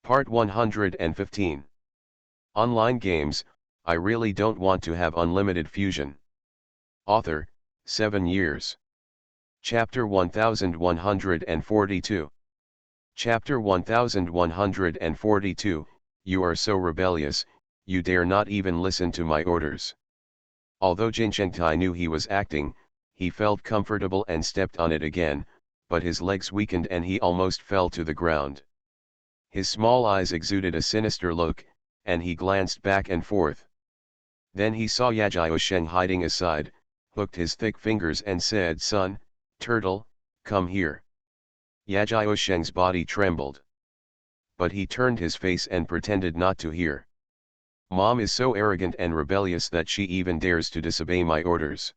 Part 115. Online games, I really don't want to have unlimited fusion. Author, 7 years. Chapter 1142. Chapter 1142, You are so rebellious, you dare not even listen to my orders. Although Jin Chengtai knew he was acting, he felt comfortable and stepped on it again, but his legs weakened and he almost fell to the ground. His small eyes exuded a sinister look, and he glanced back and forth. Then he saw Yajio Sheng hiding aside, hooked his thick fingers and said, "Son, turtle, come here." Yajio Sheng's body trembled. But he turned his face and pretended not to hear. Mom is so arrogant and rebellious that she even dares to disobey my orders.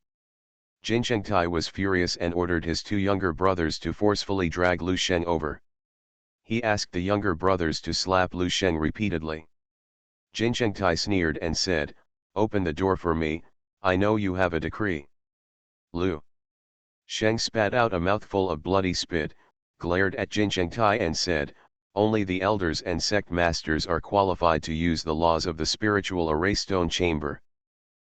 Jin Chengtai was furious and ordered his 2 younger brothers to forcefully drag Lu Sheng over. He asked the younger brothers to slap Lu Sheng repeatedly. Jin Chengtai sneered and said, "Open the door for me, I know you have a decree." Lu Sheng spat out a mouthful of bloody spit, glared at Jin Chengtai and said, "Only the elders and sect masters are qualified to use the laws of the spiritual array stone chamber.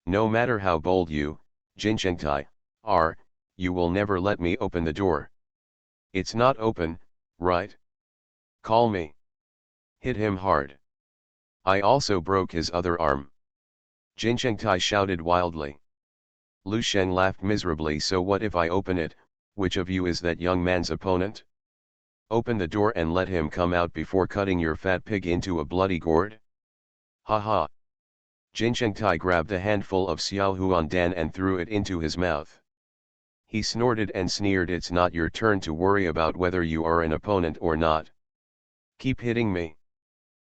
No matter how bold you, Jin Chengtai, are, you will never let me open the door. It's not open, right? Call me." Hit him hard. I also broke his other arm. Jin Chengtai shouted wildly. Lu Sheng laughed miserably. "So what if I open it? Which of you is that young man's opponent? Open the door and let him come out before cutting your fat pig into a bloody gourd." Ha ha. Jin Chengtai grabbed a handful of Xiao Huan Dan and threw it into his mouth. He snorted and sneered, "It's not your turn to worry about whether you are an opponent or not. Keep hitting me."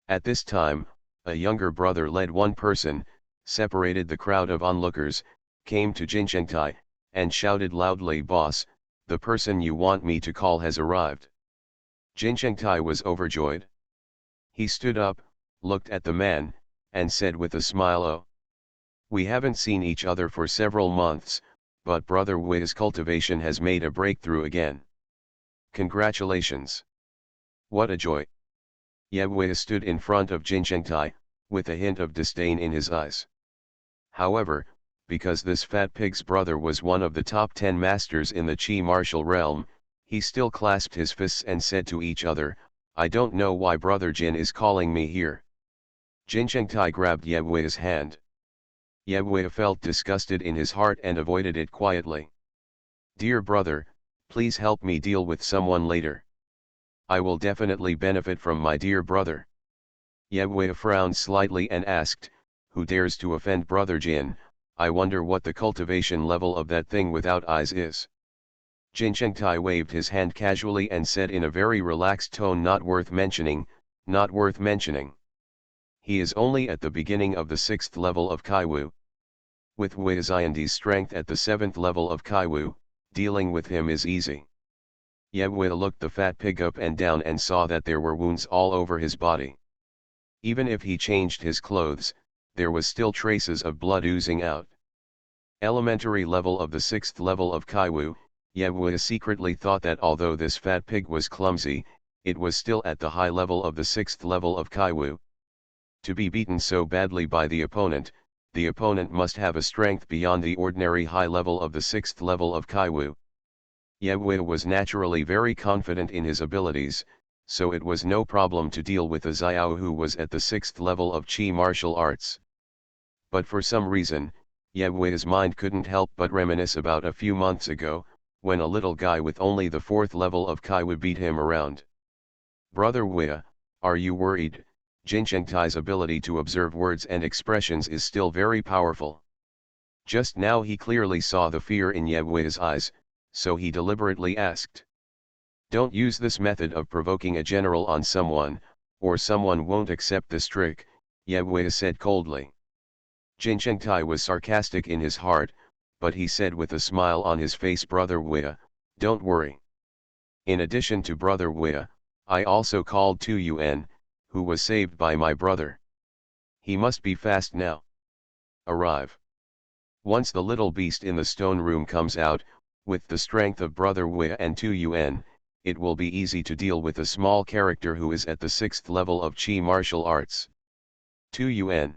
At this time, a younger brother led one person, separated the crowd of onlookers, came to Jin Chengtai, and shouted loudly, "Boss, the person you want me to call has arrived." Jin Chengtai was overjoyed. He stood up, looked at the man, and said with a smile, "Oh, we haven't seen each other for several months, but Brother Wei's cultivation has made a breakthrough again. Congratulations. What a joy." Ye Wei stood in front of Jin Chengtai, with a hint of disdain in his eyes. However, because this fat pig's brother was one of the top 10 masters in the Qi martial realm, he still clasped his fists and said to each other, "I don't know why Brother Jin is calling me here." Jin Chengtai grabbed Ye Wei's hand. Ye Wei felt disgusted in his heart and avoided it quietly. "Dear brother, please help me deal with someone later. I will definitely benefit from my dear brother." Ye Wei frowned slightly and asked, "Who dares to offend Brother Jin? I wonder what the cultivation level of that thing without eyes is." Jin Chengtai waved his hand casually and said in a very relaxed tone, "Not worth mentioning, not worth mentioning. He is only at the beginning of the 6th level of Kaiwu. With Wei Xiandi's strength at the 7th level of Kaiwu, dealing with him is easy." Ye Wei looked the fat pig up and down and saw that there were wounds all over his body. Even if he changed his clothes, there was still traces of blood oozing out. Elementary level of the 6th level of Kaiwu, Ye Wei secretly thought that although this fat pig was clumsy, it was still at the high level of the 6th level of Kaiwu. To be beaten so badly by the opponent must have a strength beyond the ordinary high level of the 6th level of Kaiwu. Ye Wei was naturally very confident in his abilities, so it was no problem to deal with a Xiao who was at the 6th level of Qi martial arts. But for some reason, Ye Wei's mind couldn't help but reminisce about a few months ago, when a little guy with only the 4th level of Kaiwu beat him around. "Brother Wei, are you worried?" Jin Chengtai's ability to observe words and expressions is still very powerful. Just now he clearly saw the fear in Ye Wei's eyes, so he deliberately asked. "Don't use this method of provoking a general on someone, or someone won't accept this trick," Ye Wei said coldly. Jin Chengtai was sarcastic in his heart, but he said with a smile on his face, "Brother Wei, don't worry. In addition to Brother Wei, I also called Tu Yuan, who was saved by my brother. He must be fast now. Arrive. Once the little beast in the stone room comes out, with the strength of Brother Wei and Tu Yuan, it will be easy to deal with a small character who is at the 6th level of Qi martial arts. 2 Yuan.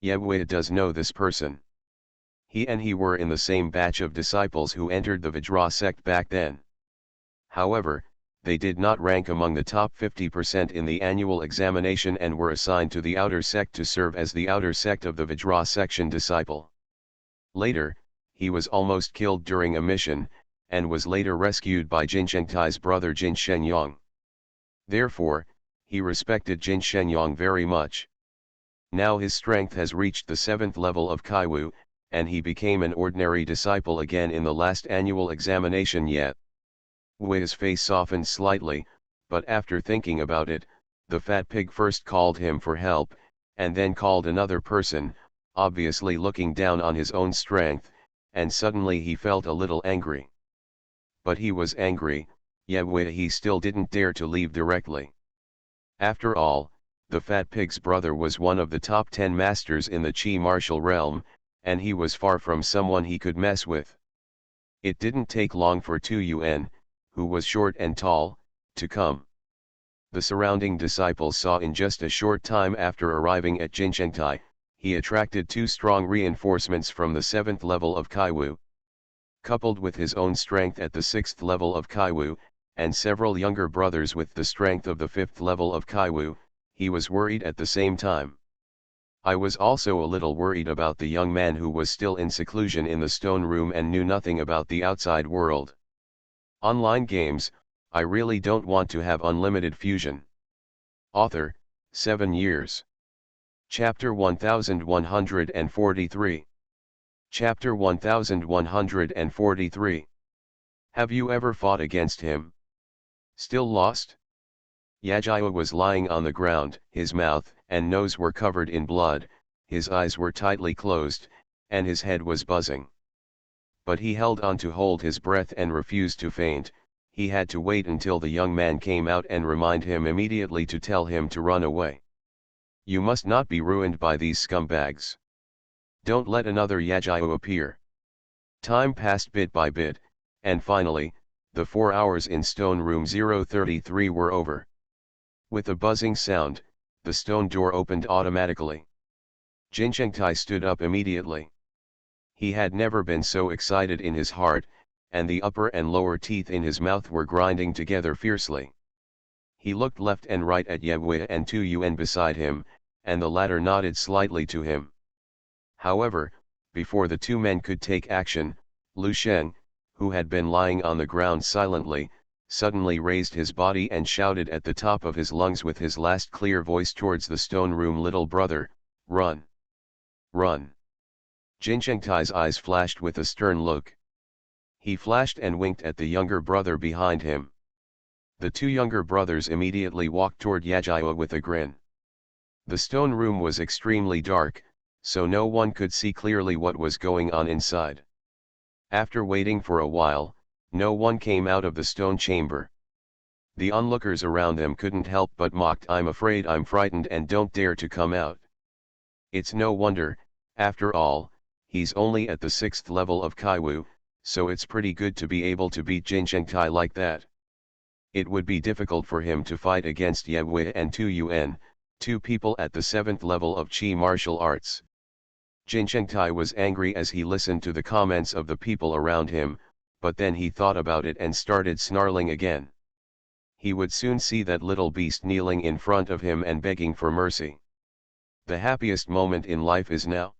Ye does know this person. He were in the same batch of disciples who entered the Vajra sect back then. However, they did not rank among the top 50% in the annual examination and were assigned to the outer sect to serve as the outer sect of the Vajra section disciple. Later, he was almost killed during a mission, and was later rescued by Jin Chengtai's brother Jin Shenyang. Therefore, he respected Jin Shenyang very much. Now his strength has reached the 7th level of Kaiwu, and he became an ordinary disciple again in the last annual examination yet. Wei's face softened slightly, but after thinking about it, the fat pig first called him for help, and then called another person, obviously looking down on his own strength, and suddenly he felt a little angry. But he was angry, yet he still didn't dare to leave directly. After all, the fat pig's brother was one of the top 10 masters in the Qi martial realm, and he was far from someone he could mess with. It didn't take long for Tu Yuan, who was short and tall, to come. The surrounding disciples saw in just a short time after arriving at Jinchengtai, he attracted 2 strong reinforcements from the 7th level of Kaiwu. Coupled with his own strength at the 6th level of Kaiwu, and several younger brothers with the strength of the 5th level of Kaiwu, he was worried at the same time. I was also a little worried about the young man who was still in seclusion in the stone room and knew nothing about the outside world. Online games, I really don't want to have unlimited fusion. Author, 7 years. Chapter 1143. Chapter 1143. Have you ever fought against him? Still lost? Yajia was lying on the ground, his mouth and nose were covered in blood, his eyes were tightly closed, and his head was buzzing. But he held on to hold his breath and refused to faint. He had to wait until the young man came out and remind him immediately to tell him to run away. You must not be ruined by these scumbags. Don't let another Yajia appear. Time passed bit by bit, and finally, the 4 hours in stone room 033 were over. With a buzzing sound, the stone door opened automatically. Jinchengtai stood up immediately. He had never been so excited in his heart, and the upper and lower teeth in his mouth were grinding together fiercely. He looked left and right at Ye and Tu Yuan beside him, and the latter nodded slightly to him. However, before the 2 men could take action, Lu Sheng, who had been lying on the ground silently, suddenly raised his body and shouted at the top of his lungs with his last clear voice towards the stone room, "Little brother, run! Run!" Jinchengtai's eyes flashed with a stern look. He flashed and winked at the younger brother behind him. The 2 younger brothers immediately walked toward Yajia with a grin. The stone room was extremely dark, so no one could see clearly what was going on inside. After waiting for a while, no one came out of the stone chamber. The onlookers around them couldn't help but mocked, "I'm afraid, I'm frightened and don't dare to come out." It's no wonder, after all, he's only at the 6th level of Kaiwu, so it's pretty good to be able to beat Jinchengtai like that. It would be difficult for him to fight against Ye and Tu Yuan, 2 people at the 7th level of Qi martial arts. Jinchengtai was angry as he listened to the comments of the people around him, but then he thought about it and started snarling again. He would soon see that little beast kneeling in front of him and begging for mercy. The happiest moment in life is now.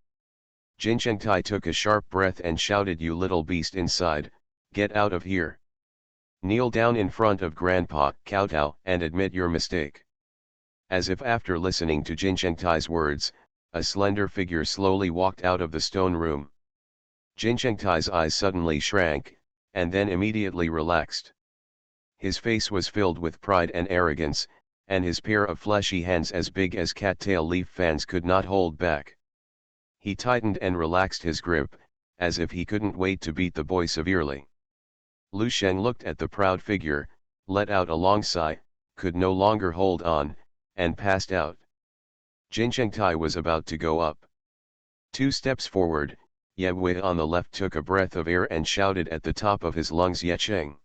Jinchengtai took a sharp breath and shouted, "You little beast inside, get out of here. Kneel down in front of Grandpa, kowtow, and admit your mistake." As if after listening to Jinchengtai's words, a slender figure slowly walked out of the stone room. Jinchengtai's eyes suddenly shrank, and then immediately relaxed. His face was filled with pride and arrogance, and his pair of fleshy hands as big as cattail leaf fans could not hold back. He tightened and relaxed his grip, as if he couldn't wait to beat the boy severely. Lu Sheng looked at the proud figure, let out a long sigh, could no longer hold on, and passed out. Jinchengtai was about to go up. 2 steps forward, Ye on the left took a breath of air and shouted at the top of his lungs, "Ye Cheng!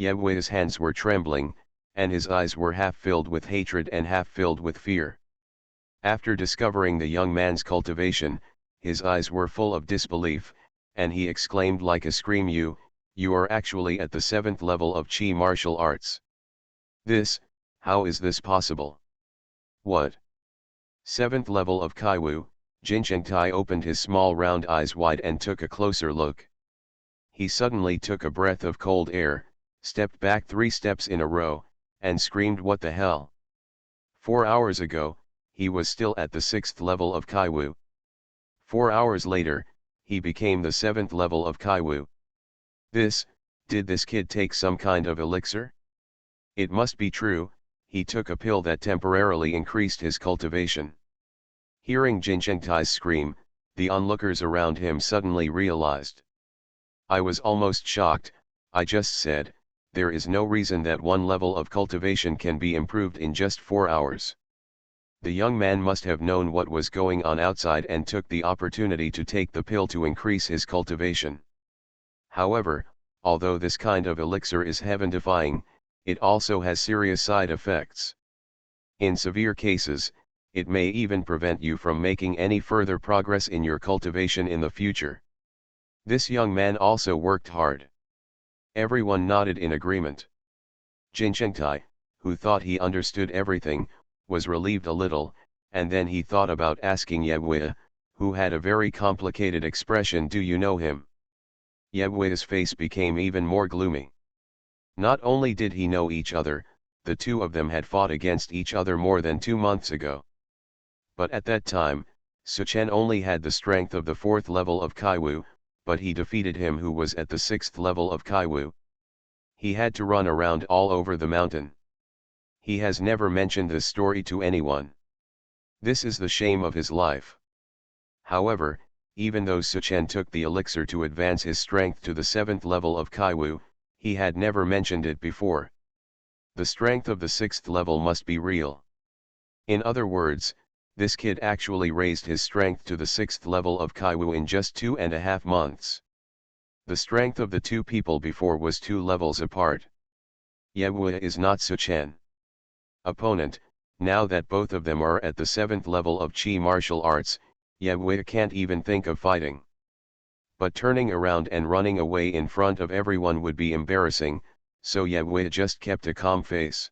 Yehui's hands were trembling, and his eyes were half filled with hatred and half filled with fear. After discovering the young man's cultivation, his eyes were full of disbelief, and he exclaimed like a scream, you are actually at the 7th level of Qi martial arts. How is this possible? What? 7th level of Kaiwu? Jin Chengtai opened his small round eyes wide and took a closer look. He suddenly took a breath of cold air, stepped back 3 steps in a row, and screamed, what the hell? 4 hours ago, he was still at the 6th level of Kaiwu. 4 hours later, he became the 7th level of Kaiwu. Did this kid take some kind of elixir? It must be true, he took a pill that temporarily increased his cultivation. Hearing Jin Chengtai's scream, the onlookers around him suddenly realized. I was almost shocked. I just said, there is no reason that one level of cultivation can be improved in just 4 hours. The young man must have known what was going on outside and took the opportunity to take the pill to increase his cultivation. However, although this kind of elixir is heaven-defying, it also has serious side effects. In severe cases, it may even prevent you from making any further progress in your cultivation in the future. This young man also worked hard. Everyone nodded in agreement. Jin Chengtai, who thought he understood everything, was relieved a little, and then he thought about asking Yehui, who had a very complicated expression, do you know him? Yehui's face became even more gloomy. Not only did he know each other, the two of them had fought against each other more than 2 months ago. But at that time, Su Chen only had the strength of the 4th level of Kaiwu, but he defeated him who was at the 6th level of Kaiwu. He had to run around all over the mountain. He has never mentioned this story to anyone. This is the shame of his life. However, even though Su Chen took the elixir to advance his strength to the 7th level of Kaiwu, he had never mentioned it before. The strength of the 6th level must be real. In other words, this kid actually raised his strength to the 6th level of Kaiwu in just 2.5 months. The strength of the two people before was 2 levels apart. Yehui is not Su Chen. Opponent, now that both of them are at the 7th level of Qi martial arts, Yehui can't even think of fighting. But turning around and running away in front of everyone would be embarrassing, so Yehui just kept a calm face.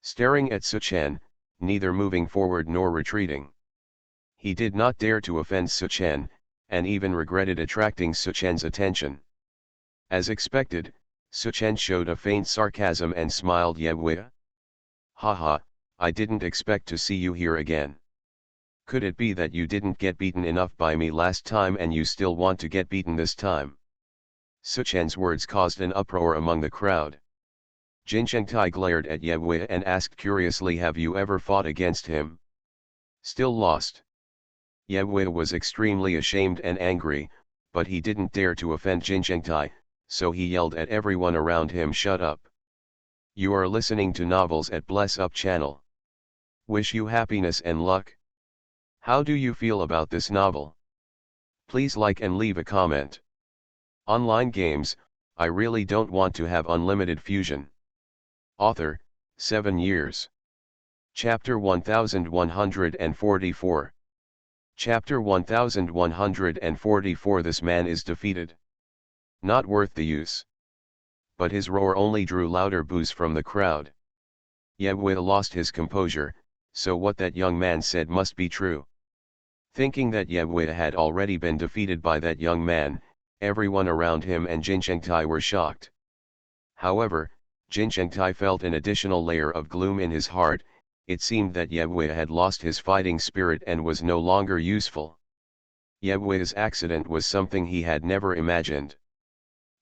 Staring at Su Chen, neither moving forward nor retreating. He did not dare to offend Su Chen, and even regretted attracting Su Chen's attention. As expected, Su Chen showed a faint sarcasm and smiled. Yehui? Haha, I didn't expect to see you here again. Could it be that you didn't get beaten enough by me last time and you still want to get beaten this time? Su Chen's words caused an uproar among the crowd. Jin Chengtai glared at Yehui and asked curiously, have you ever fought against him? Still lost. Yehui was extremely ashamed and angry, but he didn't dare to offend Jin Chengtai, so he yelled at everyone around him, shut up. You are listening to Novels at Bless Up channel. Wish you happiness and luck. How do you feel about this novel? Please like and leave a comment. Online games, I really don't want to have unlimited fusion. Author, 7 years. Chapter 1144. Chapter 1144. This man is defeated. Not worth the use. But his roar only drew louder boos from the crowd. Yehui lost his composure, so what that young man said must be true. Thinking that Yehui had already been defeated by that young man, everyone around him and Jin Chengtai were shocked. However, Jin Chengtai felt an additional layer of gloom in his heart. It seemed that Yehui had lost his fighting spirit and was no longer useful. Yehui's accident was something he had never imagined.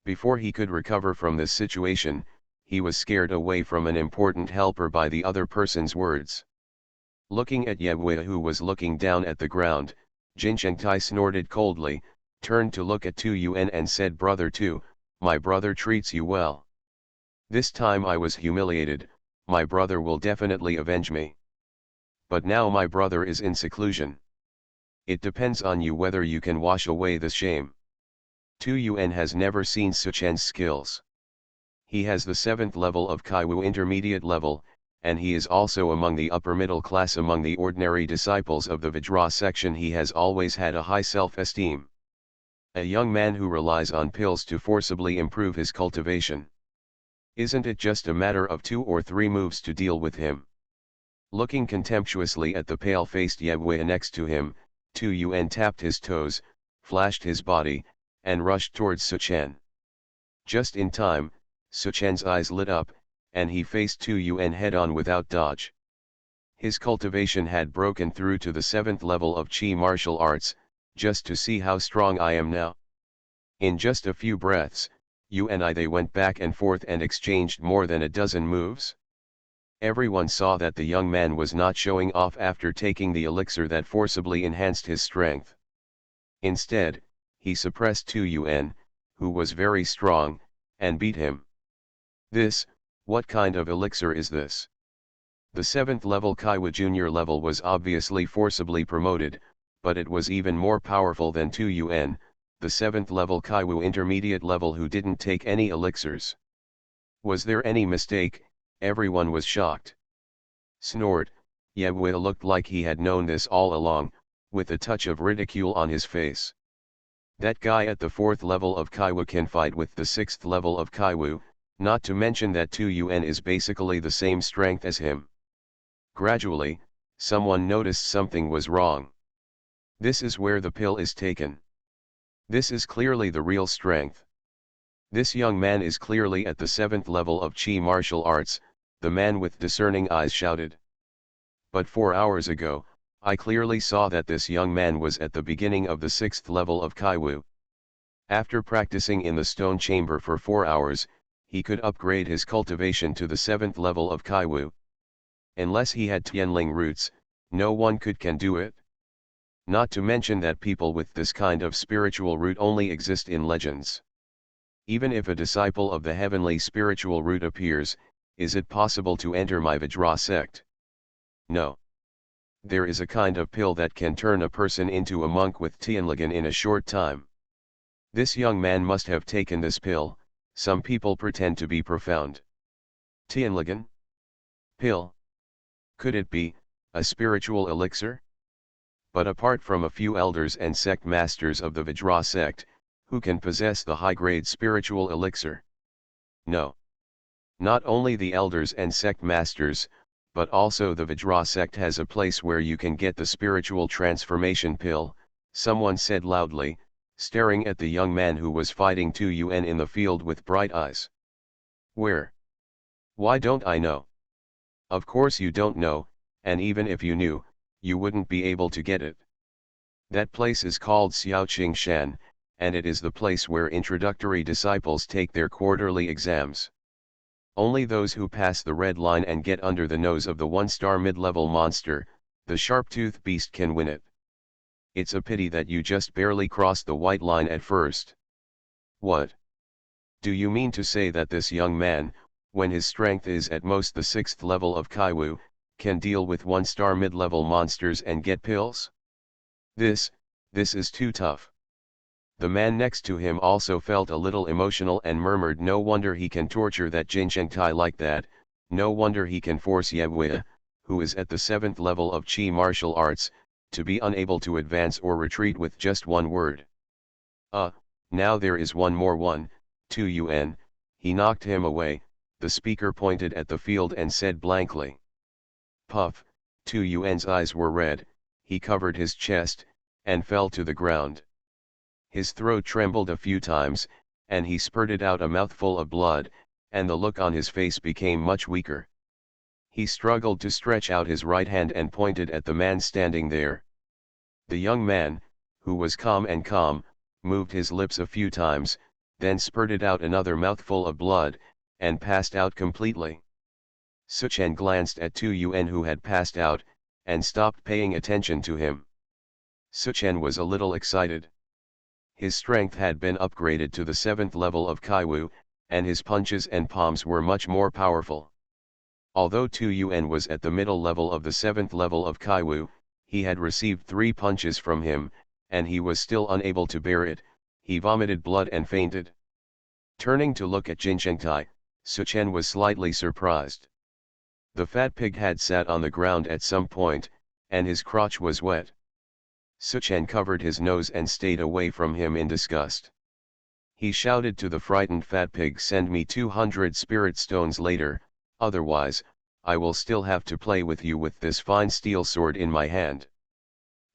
Before he could recover from this situation, he was scared away from an important helper by the other person's words. Looking at Yehui, who was looking down at the ground, Jin Chengtai snorted coldly, turned to look at Tu Yuan and said, brother Tu, my brother treats you well. This time I was humiliated, my brother will definitely avenge me. But now my brother is in seclusion. It depends on you whether you can wash away the shame. Tu Yuan has never seen Su Chen's skills. He has the 7th level of Kaiwu intermediate level, and he is also among the upper middle class among the ordinary disciples of the Vajra section. He has always had a high self-esteem. A young man who relies on pills to forcibly improve his cultivation. Isn't it just a matter of 2 or 3 moves to deal with him? Looking contemptuously at the pale-faced Yebwe next to him, Tu Yuan tapped his toes, flashed his body, and rushed towards Suchen. Just in time, Suchen's eyes lit up, and he faced Tu Yuan head-on without dodge. His cultivation had broken through to the 7th level of Qi martial arts, just to see how strong I am now. In just a few breaths, you and I they went back and forth and exchanged more than a dozen moves. Everyone saw that the young man was not showing off after taking the elixir that forcibly enhanced his strength. Instead, he suppressed Tu Yuan, who was very strong, and beat him. What kind of elixir is this? The 7th level Kaiwa junior level was obviously forcibly promoted, but it was even more powerful than Tu Yuan, the 7th level Kaiwu intermediate level who didn't take any elixirs. Was there any mistake? Everyone was shocked. Snort, Yebwe looked like he had known this all along, with a touch of ridicule on his face. That guy at the 4th level of Kaiwu can fight with the 6th level of Kaiwu, not to mention that Tu Yuan is basically the same strength as him. Gradually, someone noticed something was wrong. This is where the pill is taken. This is clearly the real strength. This young man is clearly at the 7th level of Qi martial arts, the man with discerning eyes shouted. But 4 hours ago, I clearly saw that this young man was at the beginning of the 6th level of Kaiwu. After practicing in the stone chamber for 4 hours, he could upgrade his cultivation to the 7th level of Kaiwu. Unless he had Tianling roots, no one can do it. Not to mention that people with this kind of spiritual root only exist in legends. Even if a disciple of the heavenly spiritual root appears, is it possible to enter my Vajra sect? No. There is a kind of pill that can turn a person into a monk with Tianligan in a short time. This young man must have taken this pill. Some people pretend to be profound. Tianligan? Pill? Could it be a spiritual elixir? But apart from a few elders and sect masters of the Vajra sect, who can possess the high-grade spiritual elixir? No. Not only the elders and sect masters, but also the Vajra sect has a place where you can get the spiritual transformation pill, someone said loudly, staring at the young man who was fighting Tu Yuan in the field with bright eyes. Where? Why don't I know? Of course you don't know, and even if you knew, you wouldn't be able to get it. That place is called Xiaoqing Shan, and it is the place where introductory disciples take their quarterly exams. Only those who pass the red line and get under the nose of the 1-star mid-level monster, the sharp-toothed beast, can win it. It's a pity that you just barely crossed the white line at first. What? Do you mean to say that this young man, when his strength is at most the 6th level of Kaiwu, can deal with 1-star mid-level monsters and get pills? This is too tough. The man next to him also felt a little emotional and murmured, no wonder he can torture that Jinchengtai like that, no wonder he can force Yebwe, who is at the 7th level of Qi martial arts, to be unable to advance or retreat with just one word. Now there is one more one, Tu Yuan, he knocked him away. The speaker pointed at the field and said blankly. Puff, Tu Yuan's eyes were red, he covered his chest, and fell to the ground. His throat trembled a few times, and he spurted out a mouthful of blood, and the look on his face became much weaker. He struggled to stretch out his right hand and pointed at the man standing there. The young man, who was calm, moved his lips a few times, then spurted out another mouthful of blood, and passed out completely. Suchen glanced at Tu Yuan, who had passed out, and stopped paying attention to him. Suchen was a little excited. His strength had been upgraded to the 7th level of Kaiwu, and his punches and palms were much more powerful. Although Tu Yuan was at the middle level of the 7th level of Kaiwu, he had received 3 punches from him, and he was still unable to bear it. He vomited blood and fainted. Turning to look at Jinchengtai, Suchen was slightly surprised. The fat pig had sat on the ground at some point, and his crotch was wet. Suchen covered his nose and stayed away from him in disgust. He shouted to the frightened fat pig, "Send me 200 spirit stones later, otherwise, I will still have to play with you with this fine steel sword in my hand."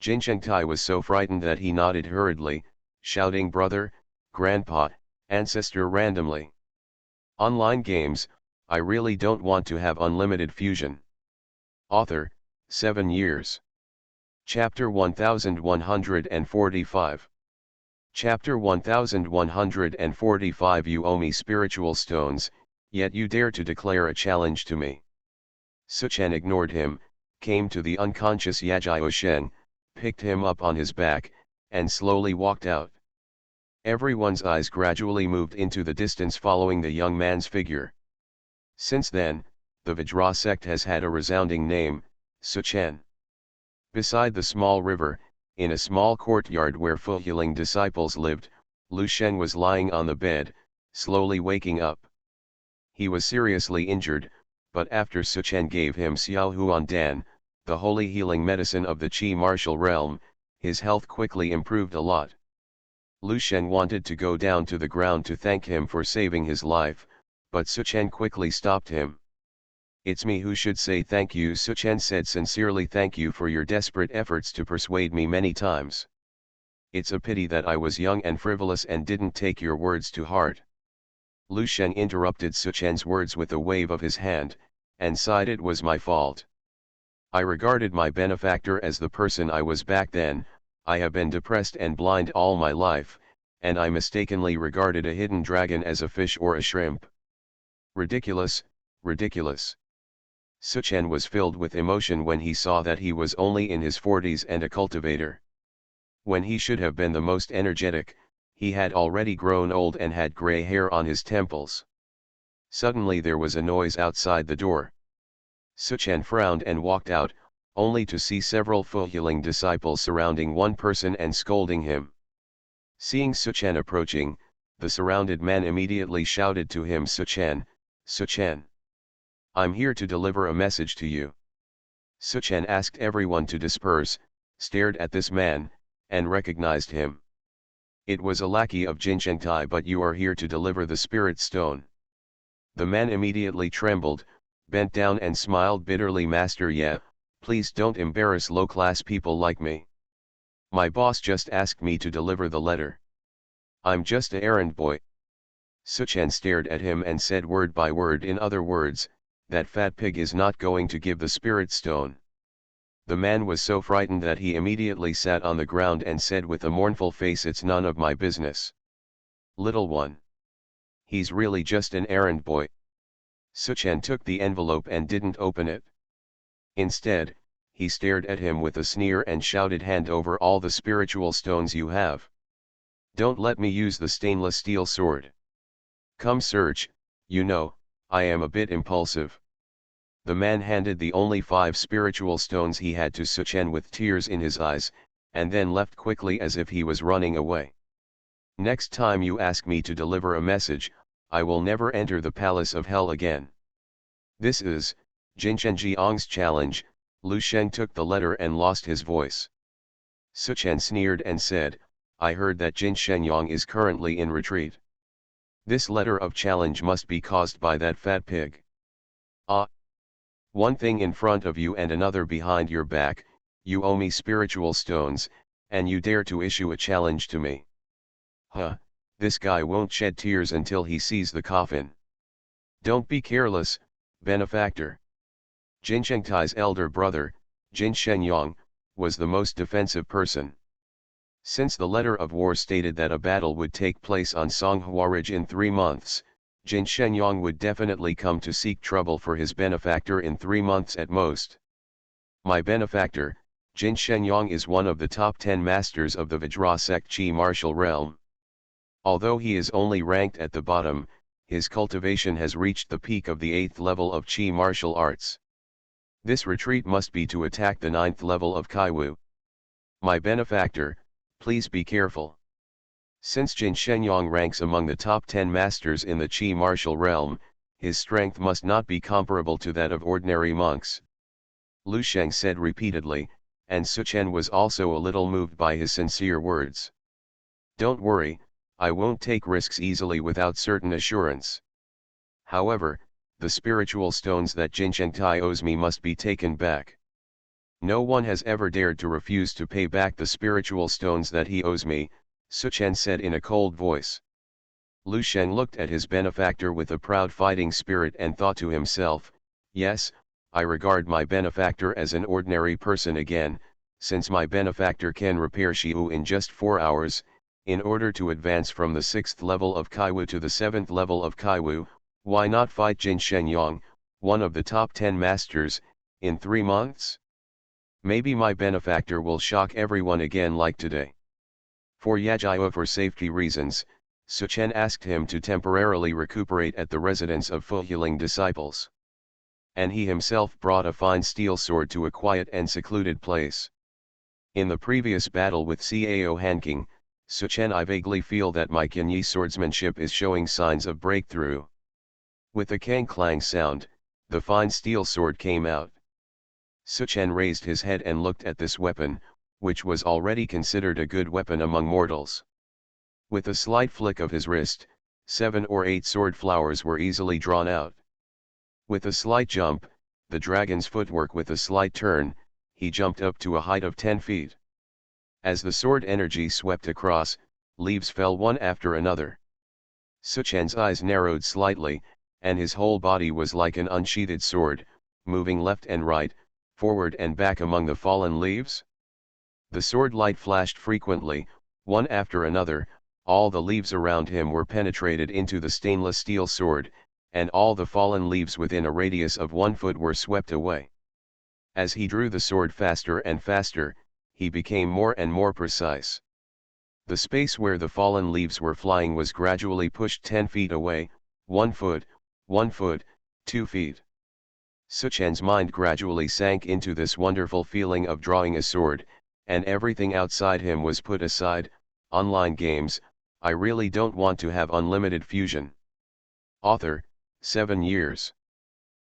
Jin Shengtai was so frightened that he nodded hurriedly, shouting brother, grandpa, ancestor randomly. Online games, I really don't want to have unlimited fusion. Author, 7 years. Chapter 1145. Chapter 1145. You owe me spiritual stones, yet you dare to declare a challenge to me. Suchen ignored him, came to the unconscious Yajio Shen, picked him up on his back, and slowly walked out. Everyone's eyes gradually moved into the distance following the young man's figure. Since then, the Vajra sect has had a resounding name, Suchen. Beside the small river, in a small courtyard where Fuheling disciples lived, Lu Shen was lying on the bed, slowly waking up. He was seriously injured, but after Suchen gave him Xiao Huan Dan, the holy healing medicine of the Qi martial realm, his health quickly improved a lot. Lu Shen wanted to go down to the ground to thank him for saving his life, but Suchen quickly stopped him. "It's me who should say thank you," Suchen said sincerely. "Thank you for your desperate efforts to persuade me many times. It's a pity that I was young and frivolous and didn't take your words to heart." Lu Shen interrupted Suchen's words with a wave of his hand, and sighed, "It was my fault. I regarded my benefactor as the person I was back then. I have been depressed and blind all my life, and I mistakenly regarded a hidden dragon as a fish or a shrimp. Ridiculous, ridiculous." Suchen was filled with emotion when he saw that he was only in his 40s and a cultivator. When he should have been the most energetic, he had already grown old and had gray hair on his temples. Suddenly there was a noise outside the door. Suchen frowned and walked out, only to see several Fuheling disciples surrounding one person and scolding him. Seeing Suchen approaching, the surrounded man immediately shouted to him, "Suchen, Suchen! I'm here to deliver a message to you." Suchen asked everyone to disperse, stared at this man, and recognized him. "It was a lackey of Jin Shengtai, but you are here to deliver the spirit stone." The man immediately trembled, bent down and smiled bitterly. "Master, yeah, please don't embarrass low-class people like me. My boss just asked me to deliver the letter. I'm just a errand boy." Suchen stared at him and said word by word, "In other words, that fat pig is not going to give the spirit stone." The man was so frightened that he immediately sat on the ground and said with a mournful face, "It's none of my business. Little one. He's really just an errand boy." Suchen took the envelope and didn't open it. Instead, he stared at him with a sneer and shouted, "Hand over all the spiritual stones you have. Don't let me use the stainless steel sword. Come search, you know, I am a bit impulsive." The man handed the only 5 spiritual stones he had to Suchen with tears in his eyes, and then left quickly as if he was running away. "Next time you ask me to deliver a message, I will never enter the palace of hell again. This is Jin Shenjiang's challenge." Lu Sheng took the letter and lost his voice. Suchen sneered and said, "I heard that Jin Shenyang is currently in retreat. This letter of challenge must be caused by that fat pig. Ah! One thing in front of you and another behind your back, you owe me spiritual stones, and you dare to issue a challenge to me. Huh, this guy won't shed tears until he sees the coffin. Don't be careless, benefactor." Jin Shengtai's elder brother, Jin Shenyang, was the most defensive person. Since the letter of war stated that a battle would take place on Songhua Ridge in 3 months, Jin Shenyang would definitely come to seek trouble for his benefactor in 3 months at most. "My benefactor, Jin Shenyang, is one of the top 10 masters of the Vajra sect Qi martial realm. Although he is only ranked at the bottom, his cultivation has reached the peak of the 8th level of Qi martial arts. This retreat must be to attack the 9th level of Kaiwu. My benefactor, please be careful." Since Jin Shenyang ranks among the top 10 masters in the Qi martial realm, his strength must not be comparable to that of ordinary monks. Lu Sheng said repeatedly, and Suchen was also a little moved by his sincere words. Don't worry, I won't take risks easily without certain assurance. However, the spiritual stones that Jinchengtai owes me must be taken back. No one has ever dared to refuse to pay back the spiritual stones that he owes me, Suchen said in a cold voice. Lu Sheng looked at his benefactor with a proud fighting spirit and thought to himself, yes, I regard my benefactor as an ordinary person again, since my benefactor can repair Shiwu in just 4 hours. In order to advance from the 6th level of Kaiwu to the 7th level of Kaiwu, why not fight Jin Shenyang, one of the top 10 masters, in 3 months? Maybe my benefactor will shock everyone again like today. For for safety reasons, Suchen asked him to temporarily recuperate at the residence of Fuheling disciples. And he himself brought a fine steel sword to a quiet and secluded place. In the previous battle with Cao Hanking, Suchen, I vaguely feel that my Kinyi swordsmanship is showing signs of breakthrough. With a clang-clang sound, the fine steel sword came out. Suchen raised his head and looked at this weapon, which was already considered a good weapon among mortals. With a slight flick of his wrist, 7 or 8 sword flowers were easily drawn out. With a slight jump, the dragon's footwork with a slight turn, he jumped up to a height of 10 feet. As the sword energy swept across, leaves fell one after another. Suchen's eyes narrowed slightly, and his whole body was like an unsheathed sword, moving left and right, forward and back among the fallen leaves. The sword light flashed frequently, one after another. All the leaves around him were penetrated into the stainless steel sword, and all the fallen leaves within a radius of 1 foot were swept away. As he drew the sword faster and faster, he became more and more precise. The space where the fallen leaves were flying was gradually pushed 10 feet away, 1 foot, 1 foot, 2 feet. Suchen's mind gradually sank into this wonderful feeling of drawing a sword, and everything outside him was put aside. Online games, I really don't want to have unlimited fusion. Author, 7 years.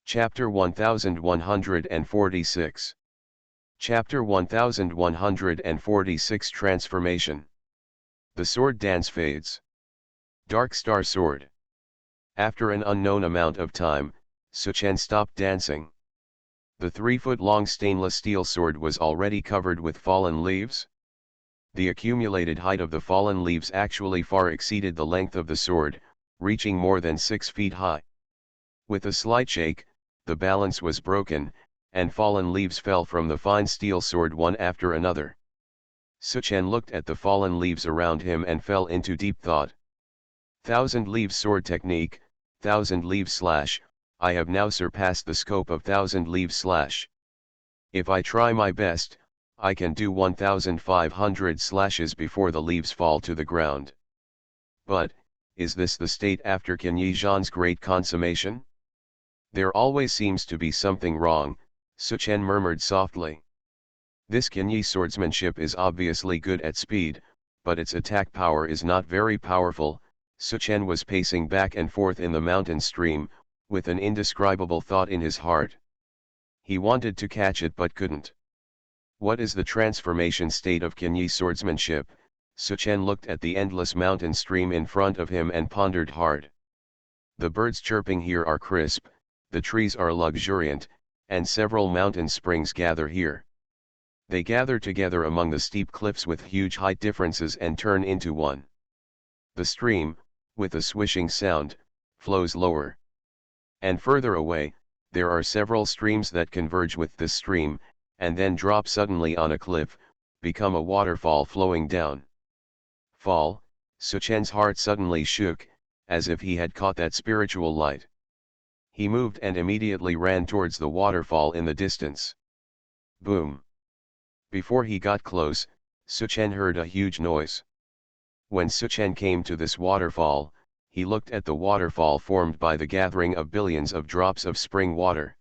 Chapter 1146. Chapter 1146 Transformation. The sword dance fades. Dark Star Sword. After an unknown amount of time, Suchen stopped dancing. The 3-foot-long stainless steel sword was already covered with fallen leaves. The accumulated height of the fallen leaves actually far exceeded the length of the sword, reaching more than 6 feet high. With a slight shake, the balance was broken, and fallen leaves fell from the fine steel sword one after another. Suchen looked at the fallen leaves around him and fell into deep thought. 1,000 leaves sword technique, 1,000 leaves slash, I have now surpassed the scope of 1,000 leaves slash. If I try my best, I can do 1,500 slashes before the leaves fall to the ground. But, is this the state after Qinyi Zhan's great consummation? There always seems to be something wrong, Suchen murmured softly. This Qinyi swordsmanship is obviously good at speed, but its attack power is not very powerful. Suchen was pacing back and forth in the mountain stream, with an indescribable thought in his heart. He wanted to catch it but couldn't. What is the transformation state of Qinyi swordsmanship? Suchen looked at the endless mountain stream in front of him and pondered hard. The birds chirping here are crisp, the trees are luxuriant, and several mountain springs gather here. They gather together among the steep cliffs with huge height differences and turn into one. The stream, with a swishing sound, flows lower. And further away, there are several streams that converge with this stream, and then drop suddenly on a cliff, become a waterfall flowing down. Fall, Suchen's heart suddenly shook, as if he had caught that spiritual light. He moved and immediately ran towards the waterfall in the distance. Boom! Before he got close, Suchen heard a huge noise. When Suchen came to this waterfall, he looked at the waterfall formed by the gathering of billions of drops of spring water.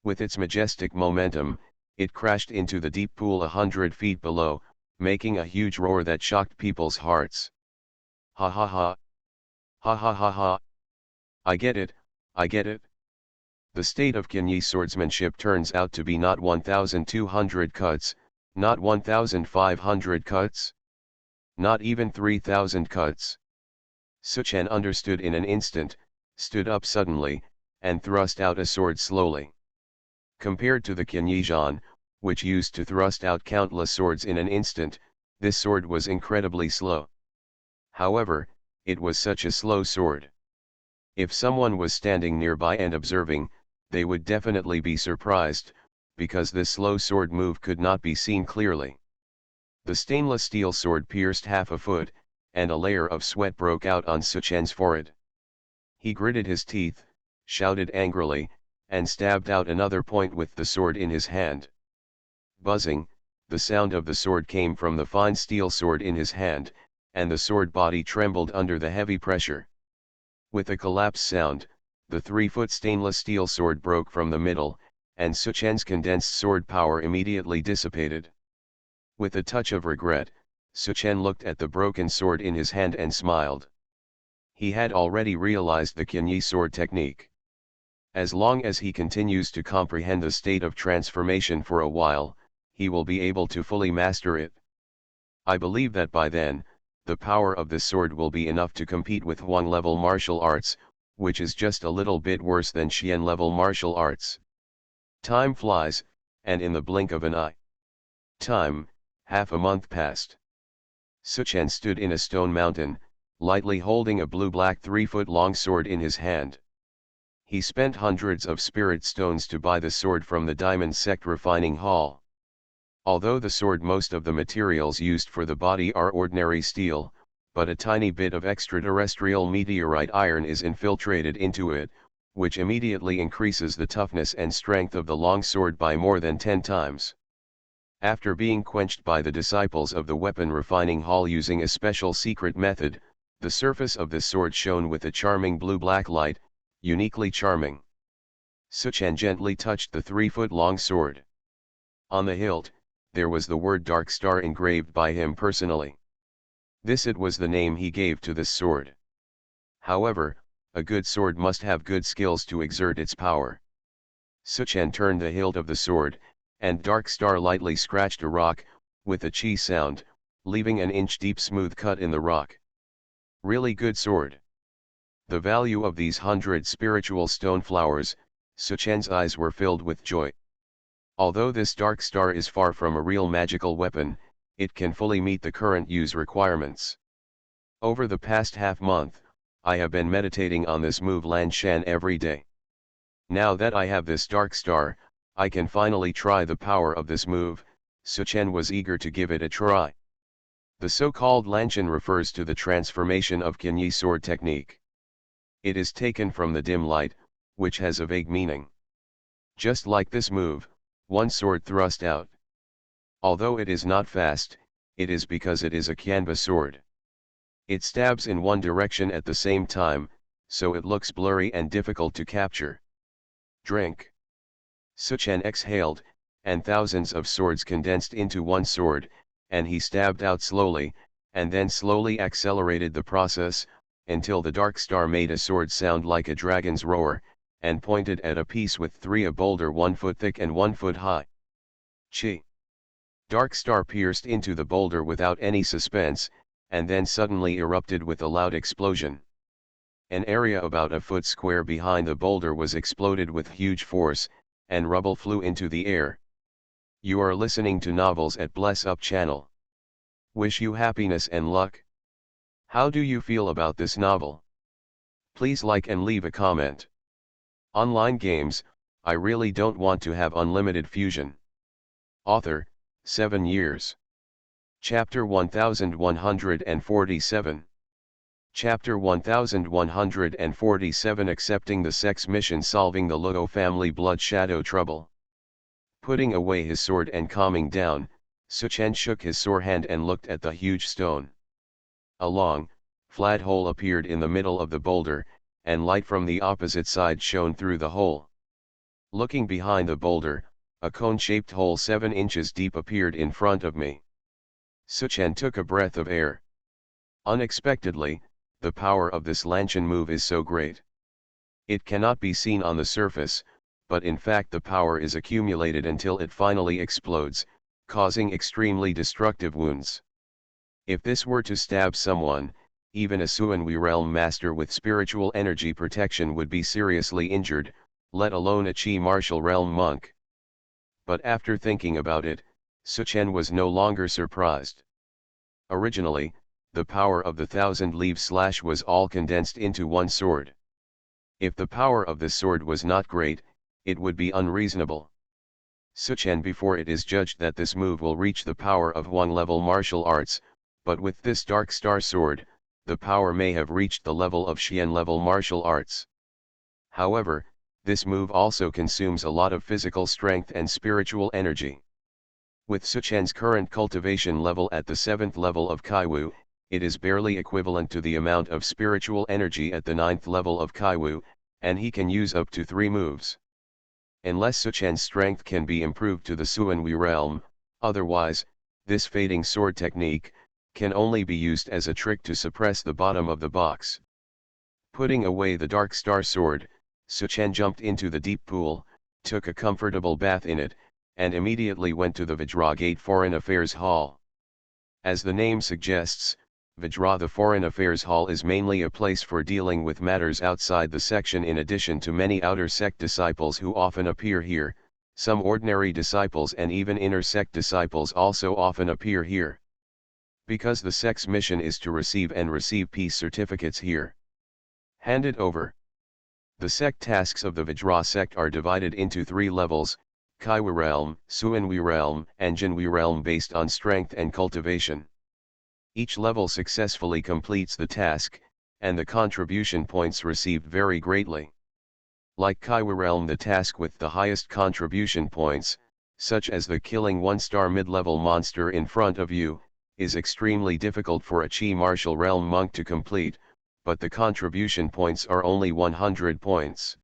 With its majestic momentum, it crashed into the deep pool 100 feet below, making a huge roar that shocked people's hearts. Ha ha ha! Ha ha ha ha! I get it, I get it. The state of Kinyi swordsmanship turns out to be not 1,200 cuts, not 1,500 cuts, not even 3,000 cuts. Suchen understood in an instant, stood up suddenly, and thrust out a sword slowly. Compared to the Kinyi-jan, which used to thrust out countless swords in an instant, this sword was incredibly slow. However, it was such a slow sword. If someone was standing nearby and observing, they would definitely be surprised, because this slow sword move could not be seen clearly. The stainless steel sword pierced half a foot, and a layer of sweat broke out on Suchen's forehead. He gritted his teeth, shouted angrily, and stabbed out another point with the sword in his hand. Buzzing, the sound of the sword came from the fine steel sword in his hand, and the sword body trembled under the heavy pressure. With a collapse sound, the 3-foot stainless steel sword broke from the middle, and Suchen's condensed sword power immediately dissipated. With a touch of regret, Suchen looked at the broken sword in his hand and smiled. He had already realized the Kinyi sword technique. As long as he continues to comprehend the state of transformation for a while, he will be able to fully master it. I believe that by then, the power of this sword will be enough to compete with Huang-level martial arts, which is just a little bit worse than Xian-level martial arts. Time flies, and in the blink of an eye. Half a month passed. Suchen stood in a stone mountain, lightly holding a blue-black 3-foot-long sword in his hand. He spent hundreds of spirit stones to buy the sword from the Diamond Sect refining hall. Although the sword, most of the materials used for the body are ordinary steel, but a tiny bit of extraterrestrial meteorite iron is infiltrated into it, which immediately increases the toughness and strength of the long sword by more than 10 times. After being quenched by the disciples of the weapon refining hall using a special secret method, the surface of this sword shone with a charming blue-black light, uniquely charming. Suchen gently touched the 3-foot-long sword. On the hilt, there was the word Dark Star engraved by him personally. It was the name he gave to this sword. However, a good sword must have good skills to exert its power. Suchen turned the hilt of the sword, and Dark Star lightly scratched a rock, with a chi sound, leaving an inch-deep smooth cut in the rock. Really good sword. The value of these 100 spiritual stone flowers, Suchen's eyes were filled with joy. Although this Dark Star is far from a real magical weapon, it can fully meet the current use requirements. Over the past half-month, I have been meditating on this move Lan Shan every day. Now that I have this Dark Star, I can finally try the power of this move. Suchen was eager to give it a try. The so-called Lanshan refers to the transformation of Kinyi sword technique. It is taken from the dim light, which has a vague meaning. Just like this move, one sword thrust out. Although it is not fast, it is because it is a Kyanba sword. It stabs in one direction at the same time, so it looks blurry and difficult to capture. Drink. Suchen exhaled, and thousands of swords condensed into one sword, and he stabbed out slowly, and then slowly accelerated the process, until the Dark Star made a sword sound like a dragon's roar, and pointed at a piece with 3 a boulder 1 foot thick and 1 foot high. Chi. Dark Star pierced into the boulder without any suspense, and then suddenly erupted with a loud explosion. An area about a foot square behind the boulder was exploded with huge force, and rubble flew into the air. You are listening to Novels at Bless Up channel. Wish you happiness and luck. How do you feel about this novel? Please like and leave a comment. Online games, I really don't want to have unlimited fusion. Author, 7 years. Chapter 1147. Chapter 1147 Accepting the Sex Mission, Solving the Luo Family Blood Shadow Trouble. Putting away his sword and calming down, Suchen shook his sore hand and looked at the huge stone. A long, flat hole appeared in the middle of the boulder, and light from the opposite side shone through the hole. Looking behind the boulder, a cone-shaped hole 7 inches deep appeared in front of me. Suchen took a breath of air. Unexpectedly, the power of this Lanshan move is so great. It cannot be seen on the surface, but in fact the power is accumulated until it finally explodes, causing extremely destructive wounds. If this were to stab someone, even a Suanwi realm master with spiritual energy protection would be seriously injured, let alone a Qi martial realm monk. But after thinking about it, Suchen was no longer surprised. Originally, the power of the 1,000-leaf slash was all condensed into one sword. If the power of the sword was not great, it would be unreasonable. Suchen before it is judged that this move will reach the power of one level martial arts, but with this Dark Star sword, the power may have reached the level of Xian level martial arts. However, this move also consumes a lot of physical strength and spiritual energy. With Suchen's current cultivation level at the 7th level of Kaiwu, it is barely equivalent to the amount of spiritual energy at the 9th level of Kaiwu, and he can use up to 3 moves. Unless Suchen's strength can be improved to the Suanwi realm, otherwise, this fading sword technique can only be used as a trick to suppress the bottom of the box. Putting away the Dark Star sword, Suchen jumped into the deep pool, took a comfortable bath in it, and immediately went to the Vajra Gate Foreign Affairs Hall. As the name suggests, Vajra the Foreign Affairs Hall is mainly a place for dealing with matters outside the section. In addition to many outer sect disciples who often appear here, some ordinary disciples and even inner sect disciples also often appear here. Because the sect's mission is to receive peace certificates here. Handed over. The sect tasks of the Vajra sect are divided into 3 levels: Kaiwu realm, Suanwi realm, and Jinwi realm based on strength and cultivation. Each level successfully completes the task, and the contribution points received vary greatly. Like Kaiwu realm, the task with the highest contribution points, such as the killing 1-star mid-level monster in front of you, is extremely difficult for a Qi martial realm monk to complete, but the contribution points are only 100 points.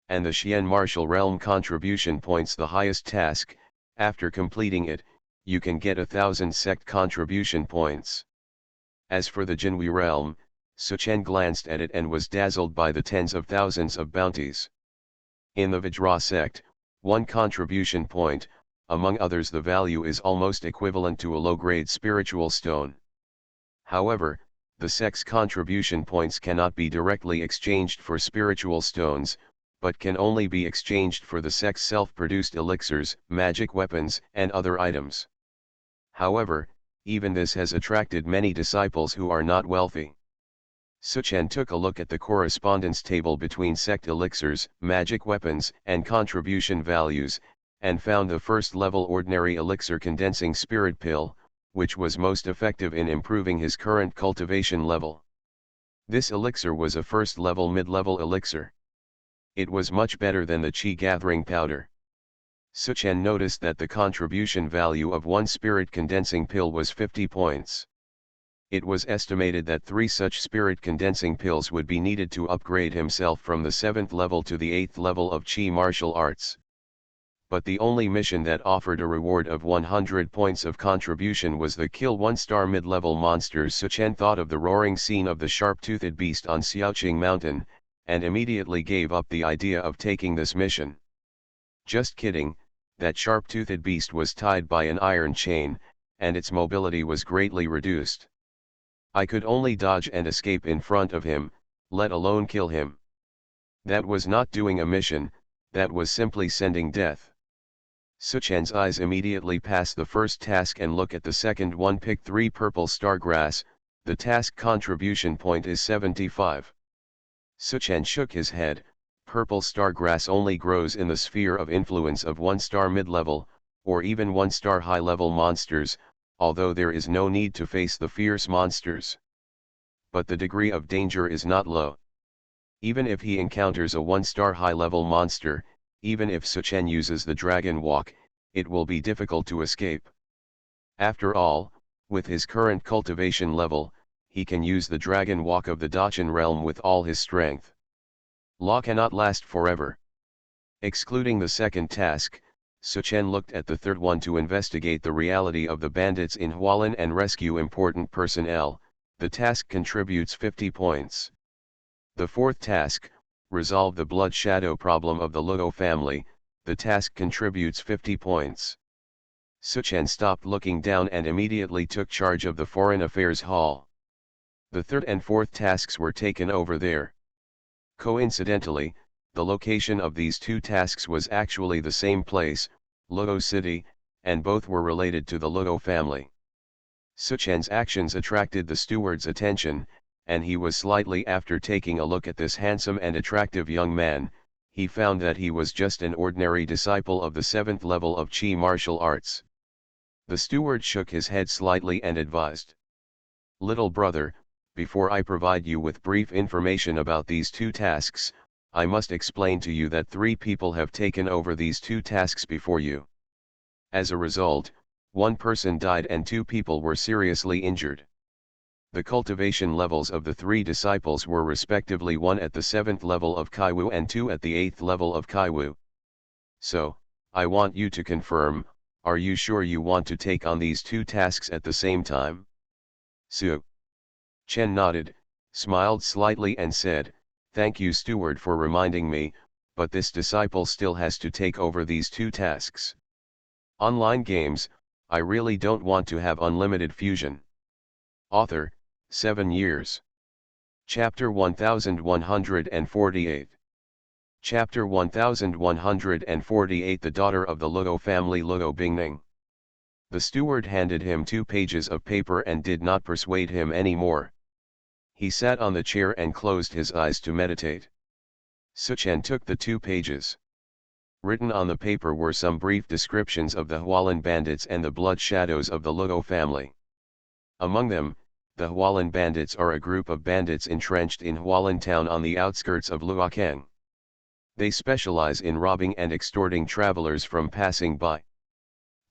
And the Xian martial realm contribution points, the highest task, after completing it, you can get 1,000 sect contribution points. As for the Jinwi realm, Suchen glanced at it and was dazzled by the tens of thousands of bounties. In the Vajra sect, 1 contribution point, among others the value is almost equivalent to a low-grade spiritual stone. However, the sect's contribution points cannot be directly exchanged for spiritual stones, but can only be exchanged for the sect's self-produced elixirs, magic weapons, and other items. However, even this has attracted many disciples who are not wealthy. Suchen took a look at the correspondence table between sect elixirs, magic weapons, and contribution values, and found the first-level ordinary elixir condensing spirit pill, which was most effective in improving his current cultivation level. This elixir was a first-level mid-level elixir. It was much better than the Qi gathering powder. Suchen noticed that the contribution value of 1 spirit condensing pill was 50 points. It was estimated that 3 such spirit condensing pills would be needed to upgrade himself from the 7th level to the 8th level of Qi martial arts. But the only mission that offered a reward of 100 points of contribution was the kill 1-star mid-level monsters. Suchen thought of the roaring scene of the sharp-toothed beast on Xiaoqing Mountain, and immediately gave up the idea of taking this mission. Just kidding, that sharp-toothed beast was tied by an iron chain, and its mobility was greatly reduced. I could only dodge and escape in front of him, let alone kill him. That was not doing a mission, that was simply sending death. Suchen's eyes immediately pass the first task and look at the second one. Pick 3 purple star grass, the task contribution point is 75. Suchen shook his head. Purple star grass only grows in the sphere of influence of 1-star mid-level, or even 1-star high-level monsters, although there is no need to face the fierce monsters. But the degree of danger is not low. Even if he encounters a 1-star high-level monster, even if Suchen uses the Dragon Walk, it will be difficult to escape. After all, with his current cultivation level, he can use the Dragon Walk of the Dachan realm with all his strength. Law cannot last forever. Excluding the second task, Suchen looked at the third one to investigate the reality of the bandits in Hualien and rescue important personnel. The task contributes 50 points. The fourth task, resolve the blood shadow problem of the Luo family, the task contributes 50 points. Suchen stopped looking down and immediately took charge of the Foreign Affairs Hall. The third and fourth tasks were taken over there. Coincidentally, the location of these two tasks was actually the same place, Luo City, and both were related to the Luo family. Suchen's actions attracted the steward's attention, and he was slightly after taking a look at this handsome and attractive young man, he found that he was just an ordinary disciple of the 7th level of Qi martial arts. The steward shook his head slightly and advised. Little brother, before I provide you with brief information about these two tasks, I must explain to you that 3 people have taken over these two tasks before you. As a result, 1 person died and 2 people were seriously injured. The cultivation levels of the 3 disciples were respectively 1 at the 7th level of Kaiwu and 2 at the 8th level of Kaiwu. So, I want you to confirm, are you sure you want to take on these 2 tasks at the same time? Su Chen nodded, smiled slightly and said, thank you steward for reminding me, but this disciple still has to take over these 2 tasks. Online games, I really don't want to have unlimited fusion. Author, 7 years. Chapter 1148. Chapter 1148 The daughter of the Luo family Luo Bingning. The steward handed him 2 pages of paper and did not persuade him any more. He sat on the chair and closed his eyes to meditate. Suchen took the 2 pages. Written on the paper were some brief descriptions of the Hualan bandits and the blood shadows of the Luo family. Among them, the Hualan bandits are a group of bandits entrenched in Hualan town on the outskirts of Luokeng. They specialize in robbing and extorting travelers from passing by.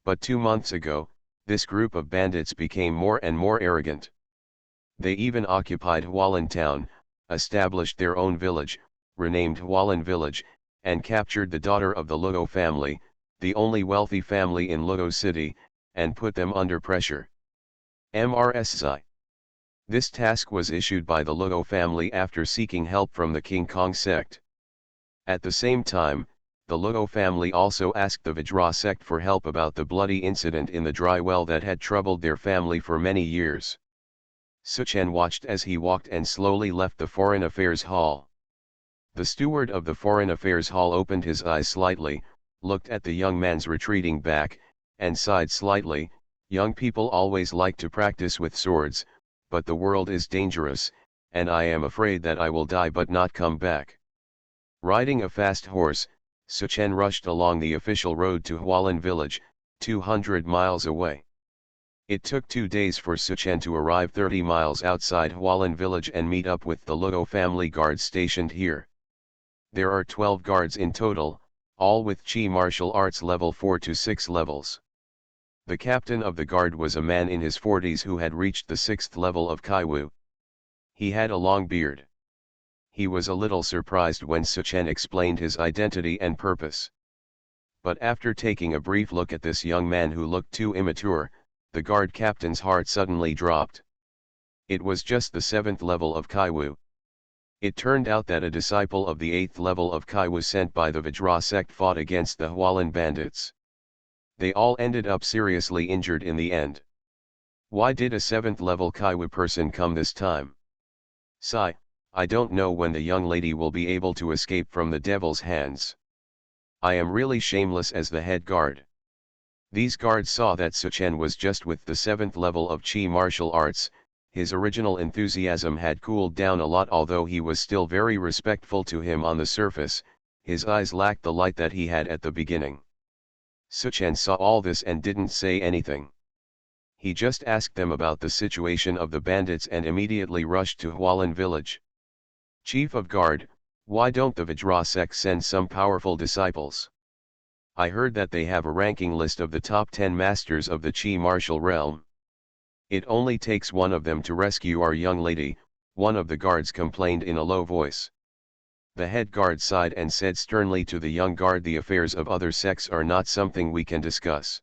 But 2 months ago, this group of bandits became more and more arrogant. They even occupied Hualan town, established their own village, renamed Hualan village, and captured the daughter of the Luo family, the only wealthy family in Luo City, and put them under pressure. MRSI. This task was issued by the Luo family after seeking help from the King Kong sect. At the same time, the Luo family also asked the Vajra sect for help about the bloody incident in the dry well that had troubled their family for many years. Suchen watched as he walked and slowly left the Foreign Affairs Hall. The steward of the Foreign Affairs Hall opened his eyes slightly, looked at the young man's retreating back, and sighed slightly. Young people always like to practice with swords, but the world is dangerous, and I am afraid that I will die but not come back. Riding a fast horse, Suchen rushed along the official road to Hualan village, 200 miles away. It took 2 days for Suchen to arrive 30 miles outside Hualan village and meet up with the Luo family guards stationed here. There are 12 guards in total, all with Qi martial arts level 4 to 6 levels. The captain of the guard was a man in his 40s who had reached the 6th level of Kaiwu. He had a long beard. He was a little surprised when Suchen explained his identity and purpose. But after taking a brief look at this young man who looked too immature, the guard captain's heart suddenly dropped. It was just the 7th level of Kaiwu. It turned out that a disciple of the 8th level of Kaiwu sent by the Vajra sect fought against the Hualan bandits. They all ended up seriously injured in the end. Why did a 7th level Kaiwu person come this time? Sigh, I don't know when the young lady will be able to escape from the devil's hands. I am really shameless as the head guard. These guards saw that Suchen was just with the 7th level of Qi martial arts. His original enthusiasm had cooled down a lot. Although he was still very respectful to him on the surface, his eyes lacked the light that he had at the beginning. Suchen saw all this and didn't say anything. He just asked them about the situation of the bandits and immediately rushed to Hualan village. Chief of Guard, why don't the Vajra sect send some powerful disciples? I heard that they have a ranking list of the top 10 masters of the Qi martial realm. It only takes one of them to rescue our young lady, one of the guards complained in a low voice. The head guard sighed and said sternly to the young guard, the affairs of other sects are not something we can discuss.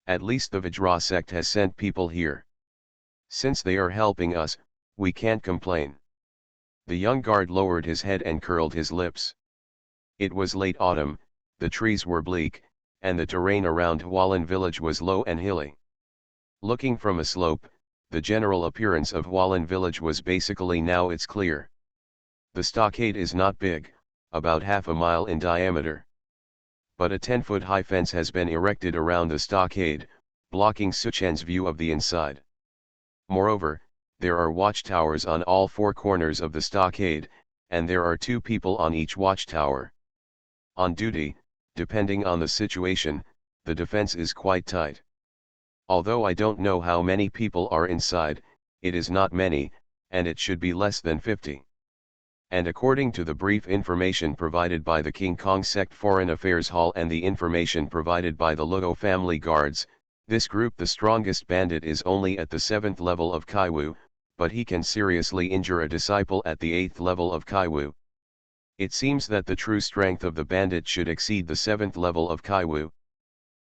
At least the Vajra sect has sent people here. Since they are helping us, we can't complain. The young guard lowered his head and curled his lips. It was late autumn, the trees were bleak, and the terrain around Hualien village was low and hilly. Looking from a slope, the general appearance of Hualien village was basically now it's clear. The stockade is not big, about half a mile in diameter. But a 10-foot high fence has been erected around the stockade, blocking Suchen's view of the inside. Moreover, there are watchtowers on all four corners of the stockade, and there are 2 people on each watchtower. On duty, depending on the situation, the defense is quite tight. Although I don't know how many people are inside, it is not many, and it should be less than 50. And according to the brief information provided by the King Kong Sect Foreign Affairs Hall and the information provided by the Luo family guards, this group the strongest bandit is only at the 7th level of Kaiwu, but he can seriously injure a disciple at the 8th level of Kaiwu. It seems that the true strength of the bandit should exceed the 7th level of Kaiwu.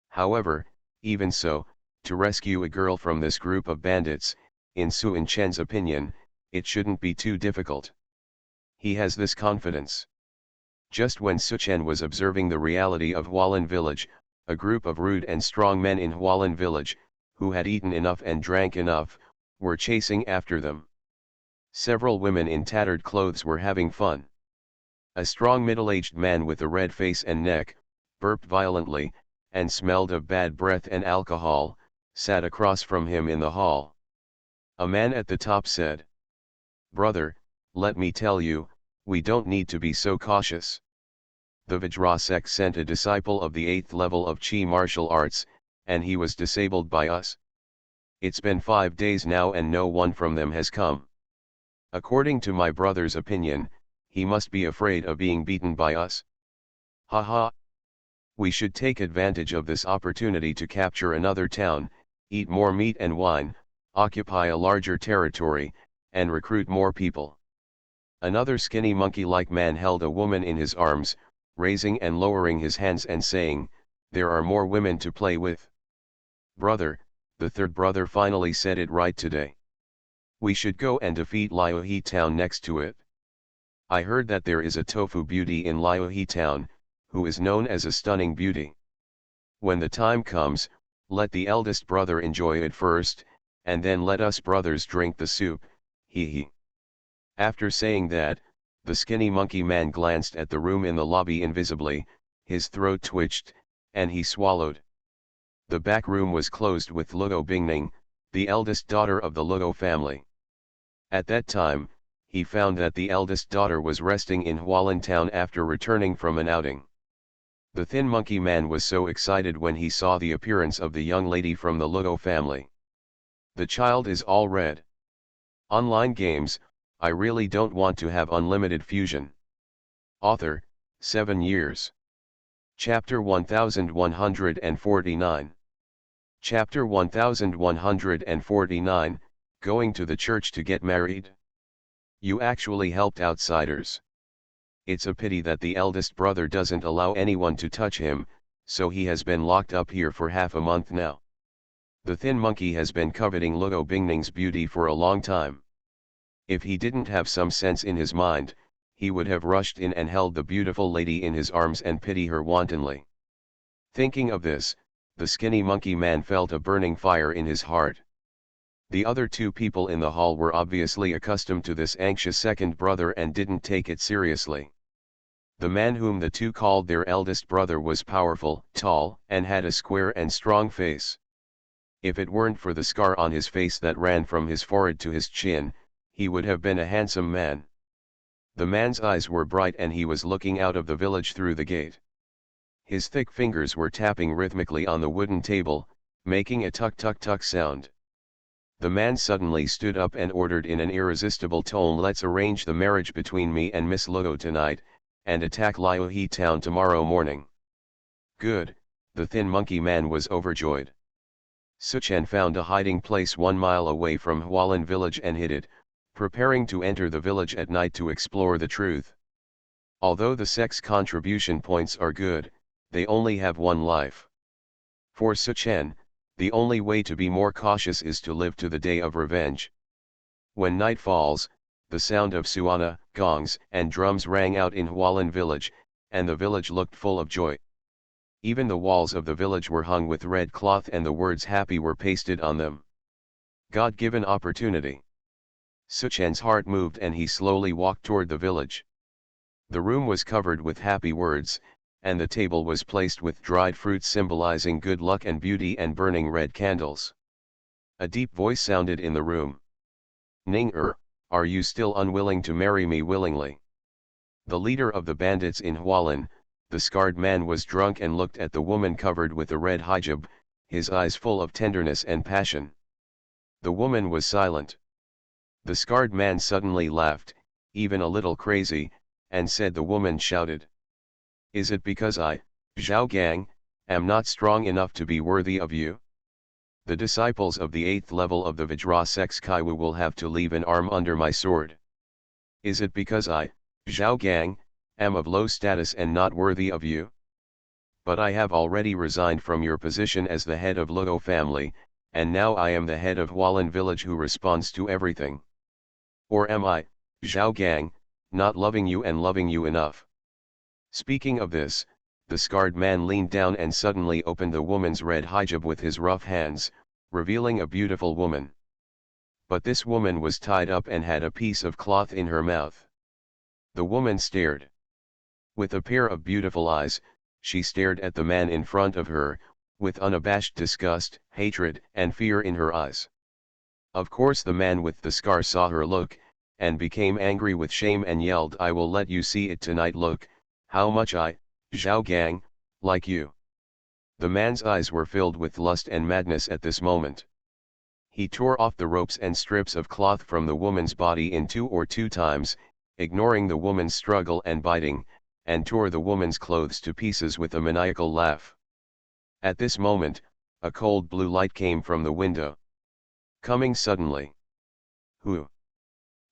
However, even so, to rescue a girl from this group of bandits, in Su Chen's opinion, it shouldn't be too difficult. He has this confidence. Just when Su Chen was observing the reality of Hualien village, a group of rude and strong men in Hualien village, who had eaten enough and drank enough, were chasing after them. Several women in tattered clothes were having fun. A strong middle-aged man with a red face and neck, burped violently, and smelled of bad breath and alcohol, sat across from him in the hall. A man at the top said, "Brother, let me tell you, we don't need to be so cautious. The Vajra sect sent a disciple of the 8th level of Qi martial arts, and he was disabled by us. It's been 5 days now and no one from them has come. According to my brother's opinion, he must be afraid of being beaten by us. Haha. We should take advantage of this opportunity to capture another town, eat more meat and wine, occupy a larger territory, and recruit more people." Another skinny monkey-like man held a woman in his arms, raising and lowering his hands and saying, "There are more women to play with." "Brother," the third brother finally said it right today. "We should go and defeat Liuhe town next to it. I heard that there is a tofu beauty in Liuhe town, who is known as a stunning beauty. When the time comes, let the eldest brother enjoy it first, and then let us brothers drink the soup, hee." After saying that, the skinny monkey man glanced at the room in the lobby invisibly, his throat twitched, and he swallowed. The back room was closed with Luo Bingning, the eldest daughter of the Luo family. At that time, he found that the eldest daughter was resting in Hualien town after returning from an outing. The thin monkey man was so excited when he saw the appearance of the young lady from the Luo family. The child is all red. Online games, I really don't want to have unlimited fusion. Author, 7 years. Chapter 1149. Chapter 1149, Going to the church to get married? You actually helped outsiders. It's a pity that the eldest brother doesn't allow anyone to touch him, so he has been locked up here for half a month now. The thin monkey has been coveting Luo Bingning's beauty for a long time. If he didn't have some sense in his mind, he would have rushed in and held the beautiful lady in his arms and pity her wantonly. Thinking of this, the skinny monkey man felt a burning fire in his heart. The other 2 people in the hall were obviously accustomed to this anxious second brother and didn't take it seriously. The man whom the 2 called their eldest brother was powerful, tall, and had a square and strong face. If it weren't for the scar on his face that ran from his forehead to his chin, he would have been a handsome man. The man's eyes were bright and he was looking out of the village through the gate. His thick fingers were tapping rhythmically on the wooden table, making a tuck-tuck-tuck sound. The man suddenly stood up and ordered in an irresistible tone, "Let's arrange the marriage between me and Miss Luo tonight, and attack Liuhe town tomorrow morning." Good, the thin monkey man was overjoyed. Su Chen found a hiding place 1 mile away from Hualien village and hid it, preparing to enter the village at night to explore the truth. Although the sect's contribution points are good, they only have 1 life. For Su Chen, the only way to be more cautious is to live to the day of revenge. When night falls, the sound of suana, gongs, and drums rang out in Hualien village, and the village looked full of joy. Even the walls of the village were hung with red cloth and the words happy were pasted on them. God-given opportunity. Suchan's heart moved and he slowly walked toward the village. The room was covered with happy words, and the table was placed with dried fruits symbolizing good luck and beauty and burning red candles. A deep voice sounded in the room. Ning are you still unwilling to marry me willingly? The leader of the bandits in Hualien, the scarred man, was drunk and looked at the woman covered with a red hijab, his eyes full of tenderness and passion. The woman was silent. The scarred man suddenly laughed, even a little crazy, and said the woman shouted. Is it because I, Zhao Gang, am not strong enough to be worthy of you? The disciples of the 8th level of the Vajra Sex Kaiwu will have to leave an arm under my sword. Is it because I, Zhao Gang, am of low status and not worthy of you? But I have already resigned from your position as the head of Luo family, and now I am the head of Hualien village who responds to everything. Or am I, Zhao Gang, not loving you and loving you enough? Speaking of this, the scarred man leaned down and suddenly opened the woman's red hijab with his rough hands, revealing a beautiful woman. But this woman was tied up and had a piece of cloth in her mouth. The woman stared. With a pair of beautiful eyes, she stared at the man in front of her, with unabashed disgust, hatred, and fear in her eyes. Of course the man with the scar saw her look, and became angry with shame and yelled, I will let you see it tonight. Look, how much I, Zhao Gang, like you. The man's eyes were filled with lust and madness at this moment. He tore off the ropes and strips of cloth from the woman's body in 2 or 2 times, ignoring the woman's struggle and biting, and tore the woman's clothes to pieces with a maniacal laugh. At this moment, a cold blue light came from the window. Coming suddenly. Who?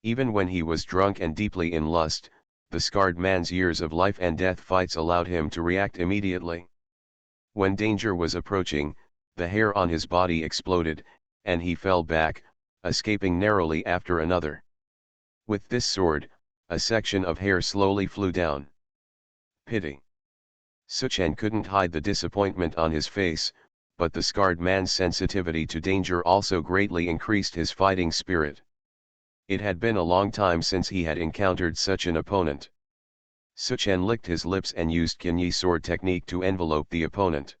Even when he was drunk and deeply in lust, the scarred man's years of life and death fights allowed him to react immediately. When danger was approaching, the hair on his body exploded, and he fell back, escaping narrowly after another. With this sword, a section of hair slowly flew down. Pity. Suchan couldn't hide the disappointment on his face, but the scarred man's sensitivity to danger also greatly increased his fighting spirit. It had been a long time since he had encountered such an opponent. Suchan licked his lips and used Kinyi sword technique to envelope the opponent.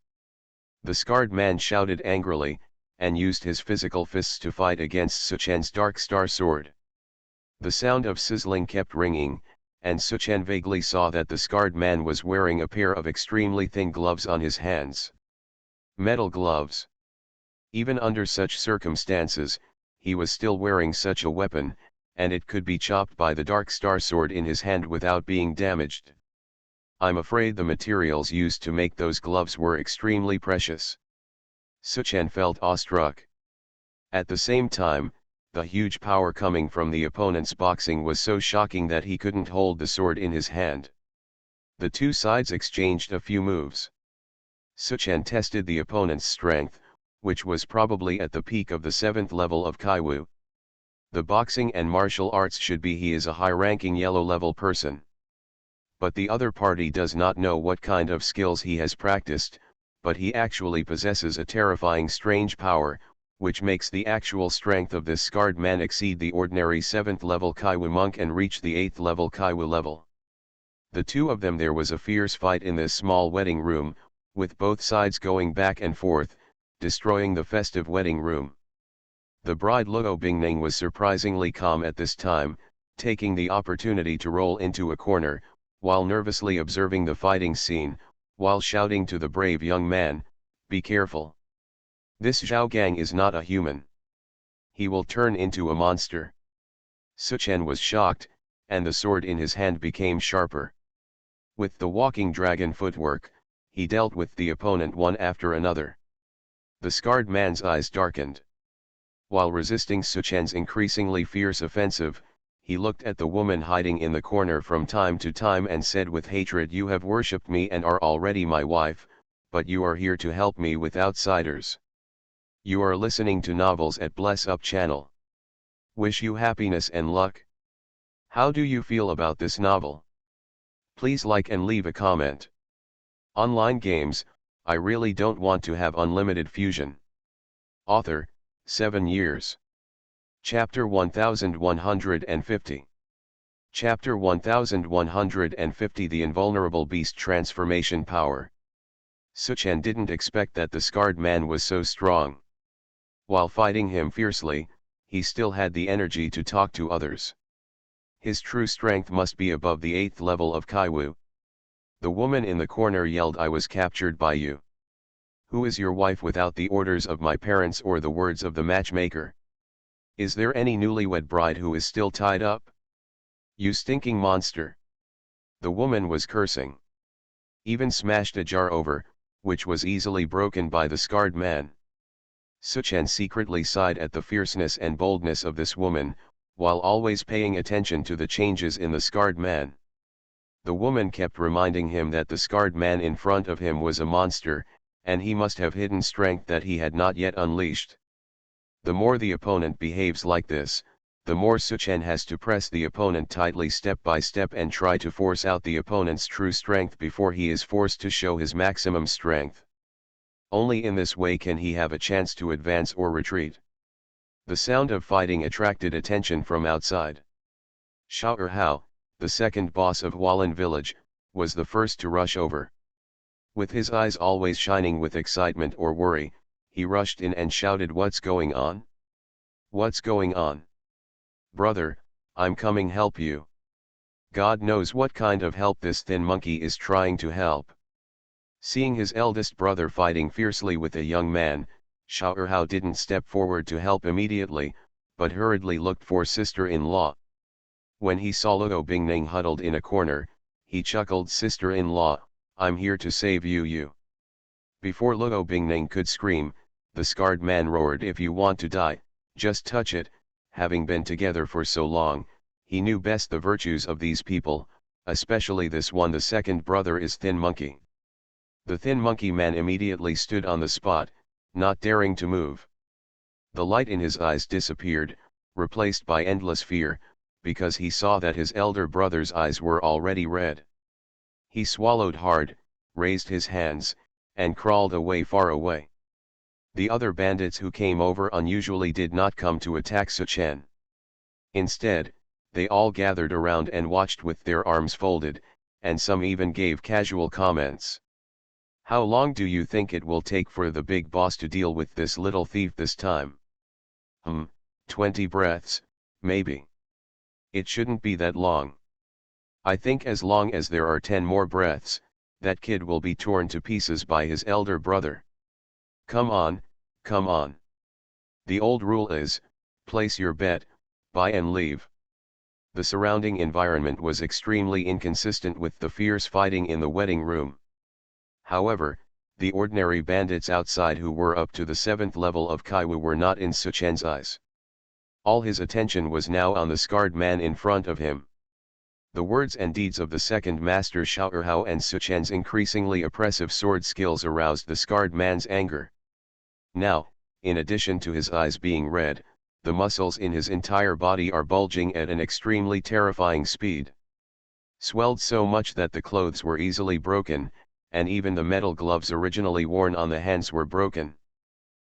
The scarred man shouted angrily, and used his physical fists to fight against Suchan's dark star sword. The sound of sizzling kept ringing, and Suchan vaguely saw that the scarred man was wearing a pair of extremely thin gloves on his hands. Metal gloves. Even under such circumstances, he was still wearing such a weapon, and it could be chopped by the dark star sword in his hand without being damaged. I'm afraid the materials used to make those gloves were extremely precious. Suchan felt awestruck. At the same time, the huge power coming from the opponent's boxing was so shocking that he couldn't hold the sword in his hand. The two sides exchanged a few moves. Suchan tested the opponent's strength, which was probably at the peak of the 7th level of Kaiwu. The boxing and martial arts should be he is a high-ranking yellow-level person. But the other party does not know what kind of skills he has practiced, but he actually possesses a terrifying strange power, which makes the actual strength of this scarred man exceed the ordinary 7th level Kaiwu monk and reach the 8th level Kaiwu level. The two of them. There was a fierce fight in this small wedding room, with both sides going back and forth, destroying the festive wedding room. The bride Luo Bingning was surprisingly calm at this time, taking the opportunity to roll into a corner, while nervously observing the fighting scene, while shouting to the brave young man, "Be careful. This Zhao Gang is not a human. He will turn into a monster." Suchan was shocked, and the sword in his hand became sharper. With the walking dragon footwork, he dealt with the opponent one after another. The scarred man's eyes darkened. While resisting Suchan's increasingly fierce offensive, he looked at the woman hiding in the corner from time to time and said with hatred, "You have worshipped me and are already my wife, but you are here to help me with outsiders. You are listening to novels at Bless Up channel. Wish you happiness and luck." How do you feel about this novel? Please like and leave a comment. Online games, I really don't want to have unlimited fusion. Author, 7 years. Chapter 1150. Chapter 1150, The Invulnerable Beast Transformation Power. Suchen didn't expect that the scarred man was so strong. While fighting him fiercely, he still had the energy to talk to others. His true strength must be above the 8th level of Kaiwu. The woman in the corner yelled, "I was captured by you. Who is your wife without the orders of my parents or the words of the matchmaker? Is there any newlywed bride who is still tied up? You stinking monster." The woman was cursing. Even smashed a jar over, which was easily broken by the scarred man. Suchen secretly sighed at the fierceness and boldness of this woman, while always paying attention to the changes in the scarred man. The woman kept reminding him that the scarred man in front of him was a monster, and he must have hidden strength that he had not yet unleashed. The more the opponent behaves like this, the more Suchen has to press the opponent tightly step by step and try to force out the opponent's true strength before he is forced to show his maximum strength. Only in this way can he have a chance to advance or retreat. The sound of fighting attracted attention from outside. Xiao Hao, the second boss of Hualan village, was the first to rush over. With his eyes always shining with excitement or worry, he rushed in and shouted, "What's going on? What's going on? Brother, I'm coming help you." God knows what kind of help this thin monkey is trying to help. Seeing his eldest brother fighting fiercely with a young man, Xiao Hao didn't step forward to help immediately, but hurriedly looked for sister-in-law. When he saw Luo Bingning huddled in a corner, he chuckled, "Sister-in-law, I'm here to save you." Before Luo Bingning could scream, the scarred man roared, "If you want to die, just touch it." Having been together for so long, he knew best the virtues of these people, especially this one. The second brother is Thin Monkey. The Thin Monkey man immediately stood on the spot, not daring to move. The light in his eyes disappeared, replaced by endless fear, because he saw that his elder brother's eyes were already red. He swallowed hard, raised his hands, and crawled away, far away. The other bandits who came over unusually did not come to attack Suchen. Instead, they all gathered around and watched with their arms folded, and some even gave casual comments. "How long do you think it will take for the big boss to deal with this little thief this time?" 20 breaths, maybe. It shouldn't be that long. I think as long as there are 10 more breaths, that kid will be torn to pieces by his elder brother. Come on, come on. The old rule is, place your bet, buy and leave. The surrounding environment was extremely inconsistent with the fierce fighting in the wedding room. However, the ordinary bandits outside who were up to the 7th level of Kaiwu were not in Suchen's eyes. All his attention was now on the scarred man in front of him. The words and deeds of the second master Xiao Hao and Suchen's increasingly oppressive sword skills aroused the scarred man's anger. Now, in addition to his eyes being red, the muscles in his entire body are bulging at an extremely terrifying speed. Swelled so much that the clothes were easily broken, and even the metal gloves originally worn on the hands were broken.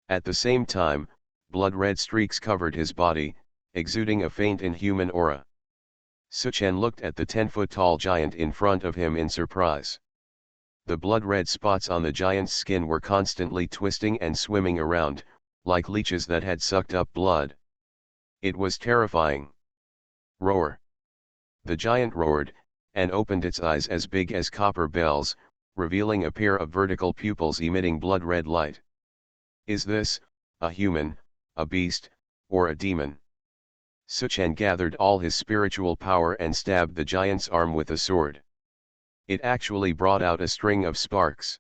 At the same time, blood-red streaks covered his body, exuding a faint inhuman aura. Suchen looked at the 10-foot-tall giant in front of him in surprise. The blood-red spots on the giant's skin were constantly twisting and swimming around, like leeches that had sucked up blood. It was terrifying. Roar! The giant roared, and opened its eyes as big as copper bells, revealing a pair of vertical pupils emitting blood-red light. Is this a human, a beast, or a demon? Suchen gathered all his spiritual power and stabbed the giant's arm with a sword. It actually brought out a string of sparks.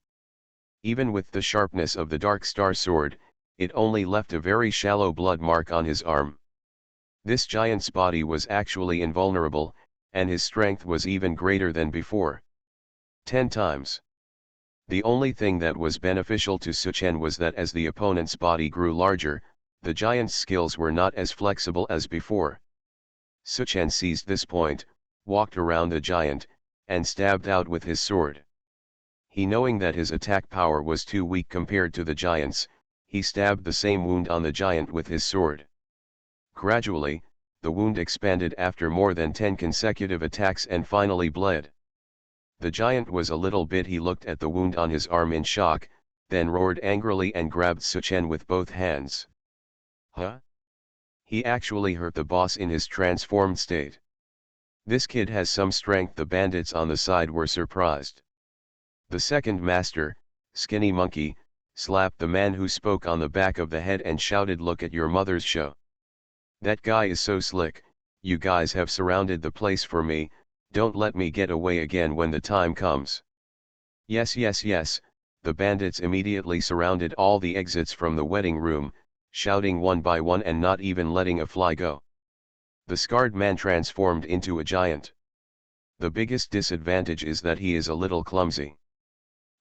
Even with the sharpness of the Dark Star sword, it only left a very shallow blood mark on his arm. This giant's body was actually invulnerable, and his strength was even greater than before. 10 times. The only thing that was beneficial to Suchen was that as the opponent's body grew larger, the giant's skills were not as flexible as before. Suchen seized this point, walked around the giant, and stabbed out with his sword. He, knowing that his attack power was too weak compared to the giant's, he stabbed the same wound on the giant with his sword. Gradually, the wound expanded after more than 10 consecutive attacks and finally bled. The giant was a little bit. He looked at the wound on his arm in shock, then roared angrily and grabbed Suchen with both hands. Huh? He actually hurt the boss in his transformed state. This kid has some strength. The bandits on the side were surprised. The second master, Skinny Monkey, slapped the man who spoke on the back of the head and shouted, "Look at your mother's show. That guy is so slick. You guys have surrounded the place for me, don't let me get away again when the time comes." Yes, yes, yes, the bandits immediately surrounded all the exits from the wedding room, shouting one by one and not even letting a fly go. The scarred man transformed into a giant. The biggest disadvantage is that he is a little clumsy.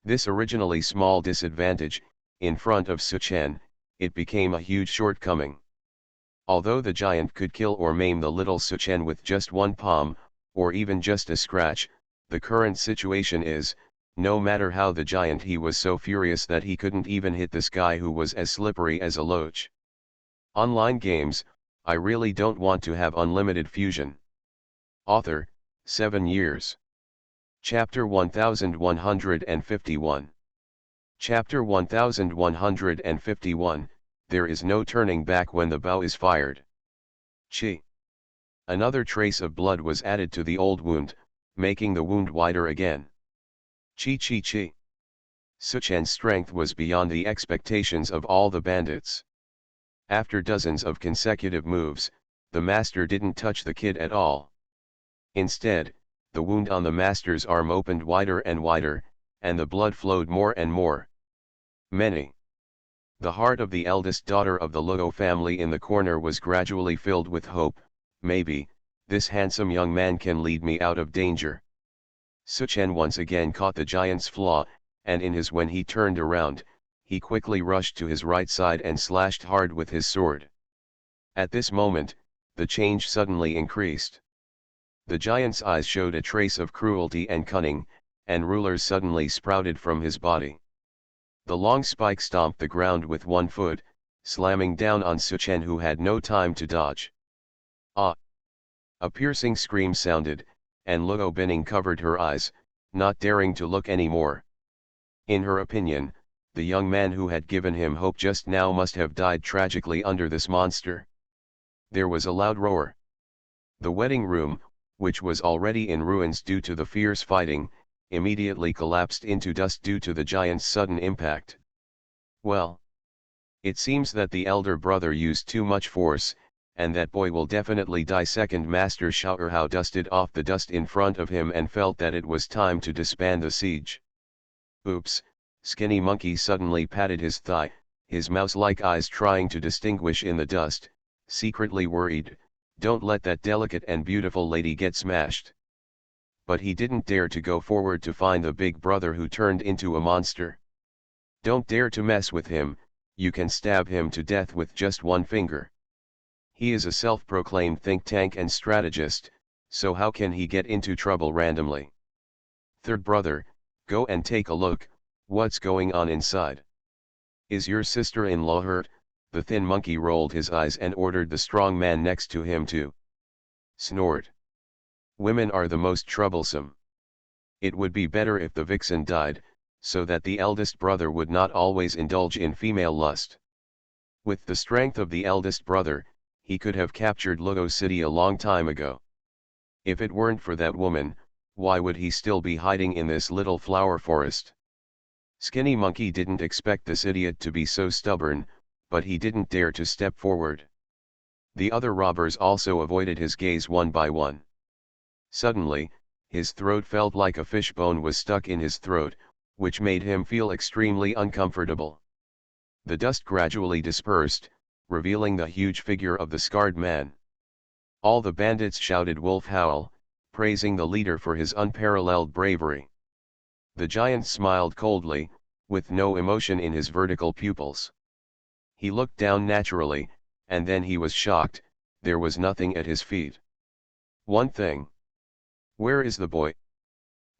This originally small disadvantage, in front of Suchen, it became a huge shortcoming. Although the giant could kill or maim the little Suchen with just one palm, or even just a scratch, the current situation is, no matter how the giant, he was so furious that he couldn't even hit this guy who was as slippery as a loach. Online games, I really don't want to have unlimited fusion. Author, 7 years. Chapter 1151. Chapter 1151, there is no turning back when the bow is fired. Chi. Another trace of blood was added to the old wound, making the wound wider again. Chi chi chi. Suchen's strength was beyond the expectations of all the bandits. After dozens of consecutive moves, the master didn't touch the kid at all. Instead, the wound on the master's arm opened wider and wider, and the blood flowed more and more. Many. The heart of the eldest daughter of the Luo family in the corner was gradually filled with hope. Maybe, this handsome young man can lead me out of danger. Suchen once again caught the giant's flaw, and when he turned around, he quickly rushed to his right side and slashed hard with his sword. At this moment, the change suddenly increased. The giant's eyes showed a trace of cruelty and cunning, and rulers suddenly sprouted from his body. The long spike stomped the ground with one foot, slamming down on Suchen, who had no time to dodge. Ah! A piercing scream sounded, and Luo Bining covered her eyes, not daring to look any more. In her opinion, the young man who had given him hope just now must have died tragically under this monster. There was a loud roar. The wedding room, which was already in ruins due to the fierce fighting, immediately collapsed into dust due to the giant's sudden impact. Well, it seems that the elder brother used too much force, and that boy will definitely die. Second Master Xiaohao dusted off the dust in front of him and felt that it was time to disband the siege. Oops, Skinny Monkey suddenly patted his thigh, his mouse-like eyes trying to distinguish in the dust, secretly worried. Don't let that delicate and beautiful lady get smashed. But he didn't dare to go forward to find the big brother who turned into a monster. Don't dare to mess with him, you can stab him to death with just one finger. He is a self-proclaimed think tank and strategist, so how can he get into trouble randomly? Third brother, go and take a look, what's going on inside? Is your sister-in-law hurt? The thin monkey rolled his eyes and ordered the strong man next to him to snort. Women are the most troublesome. It would be better if the vixen died, so that the eldest brother would not always indulge in female lust. With the strength of the eldest brother, he could have captured Luo City a long time ago. If it weren't for that woman, why would he still be hiding in this little flower forest? Skinny Monkey didn't expect this idiot to be so stubborn, but he didn't dare to step forward. The other robbers also avoided his gaze one by one. Suddenly, his throat felt like a fishbone was stuck in his throat, which made him feel extremely uncomfortable. The dust gradually dispersed, revealing the huge figure of the scarred man. All the bandits shouted wolf howl, praising the leader for his unparalleled bravery. The giant smiled coldly, with no emotion in his vertical pupils. He looked down naturally, and then he was shocked, there was nothing at his feet. One thing. Where is the boy?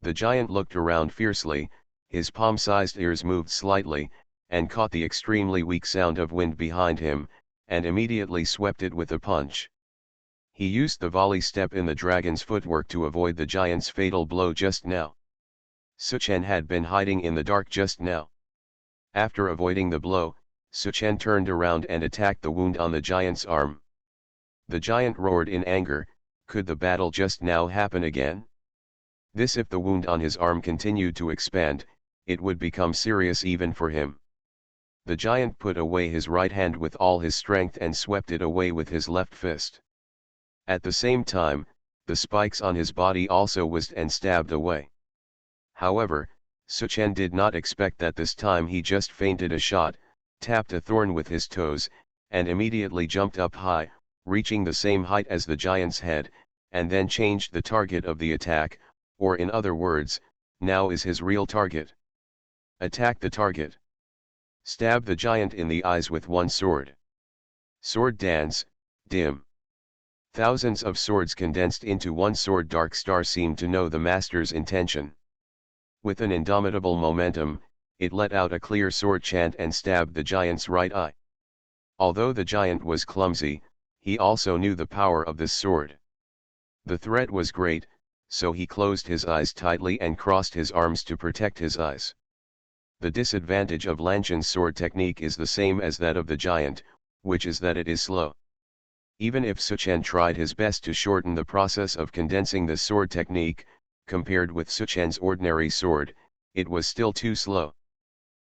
The giant looked around fiercely, his palm-sized ears moved slightly, and caught the extremely weak sound of wind behind him, and immediately swept it with a punch. He used the volley step in the dragon's footwork to avoid the giant's fatal blow just now. Suchen had been hiding in the dark just now. After avoiding the blow, Suchen turned around and attacked the wound on the giant's arm. The giant roared in anger, could the battle just now happen again? This if the wound on his arm continued to expand, it would become serious even for him. The giant put away his right hand with all his strength and swept it away with his left fist. At the same time, the spikes on his body also whizzed and stabbed away. However, Suchen did not expect that this time. He just feinted a shot, tapped a thorn with his toes, and immediately jumped up high, reaching the same height as the giant's head, and then changed the target of the attack, or in other words, now is his real target. Attack the target. Stab the giant in the eyes with one sword. Sword dance, dim. Thousands of swords condensed into one sword. Dark Star seemed to know the master's intention. With an indomitable momentum, it let out a clear sword chant and stabbed the giant's right eye. Although the giant was clumsy, he also knew the power of this sword. The threat was great, so he closed his eyes tightly and crossed his arms to protect his eyes. The disadvantage of Lanchan's sword technique is the same as that of the giant, which is that it is slow. Even if Suchen tried his best to shorten the process of condensing the sword technique, compared with Suchen's ordinary sword, it was still too slow.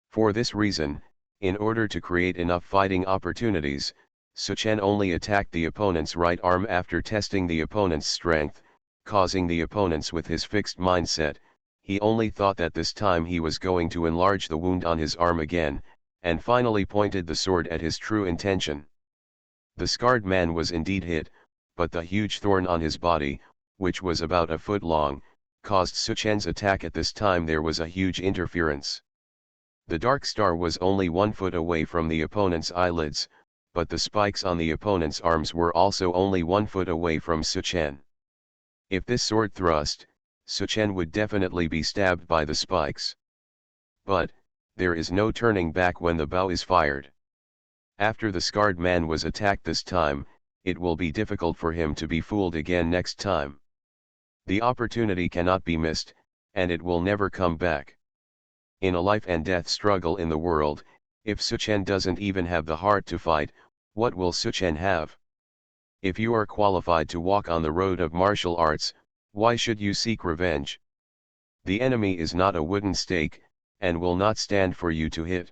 For this reason, in order to create enough fighting opportunities, Suchen only attacked the opponent's right arm after testing the opponent's strength, causing the opponents with his fixed mindset. He only thought that this time he was going to enlarge the wound on his arm again, and finally pointed the sword at his true intention. The scarred man was indeed hit, but the huge thorn on his body, which was about a foot long, caused Suchen's attack. At this time there was a huge interference. The Dark Star was only 1 foot away from the opponent's eyelids, but the spikes on the opponent's arms were also only 1 foot away from Suchen. If this sword thrust, Suchen would definitely be stabbed by the spikes. But, there is no turning back when the bow is fired. After the scarred man was attacked this time, it will be difficult for him to be fooled again next time. The opportunity cannot be missed, and it will never come back. In a life and death struggle in the world, if Suchen doesn't even have the heart to fight, what will Suchen have? If you are qualified to walk on the road of martial arts, why should you seek revenge? The enemy is not a wooden stake, and will not stand for you to hit.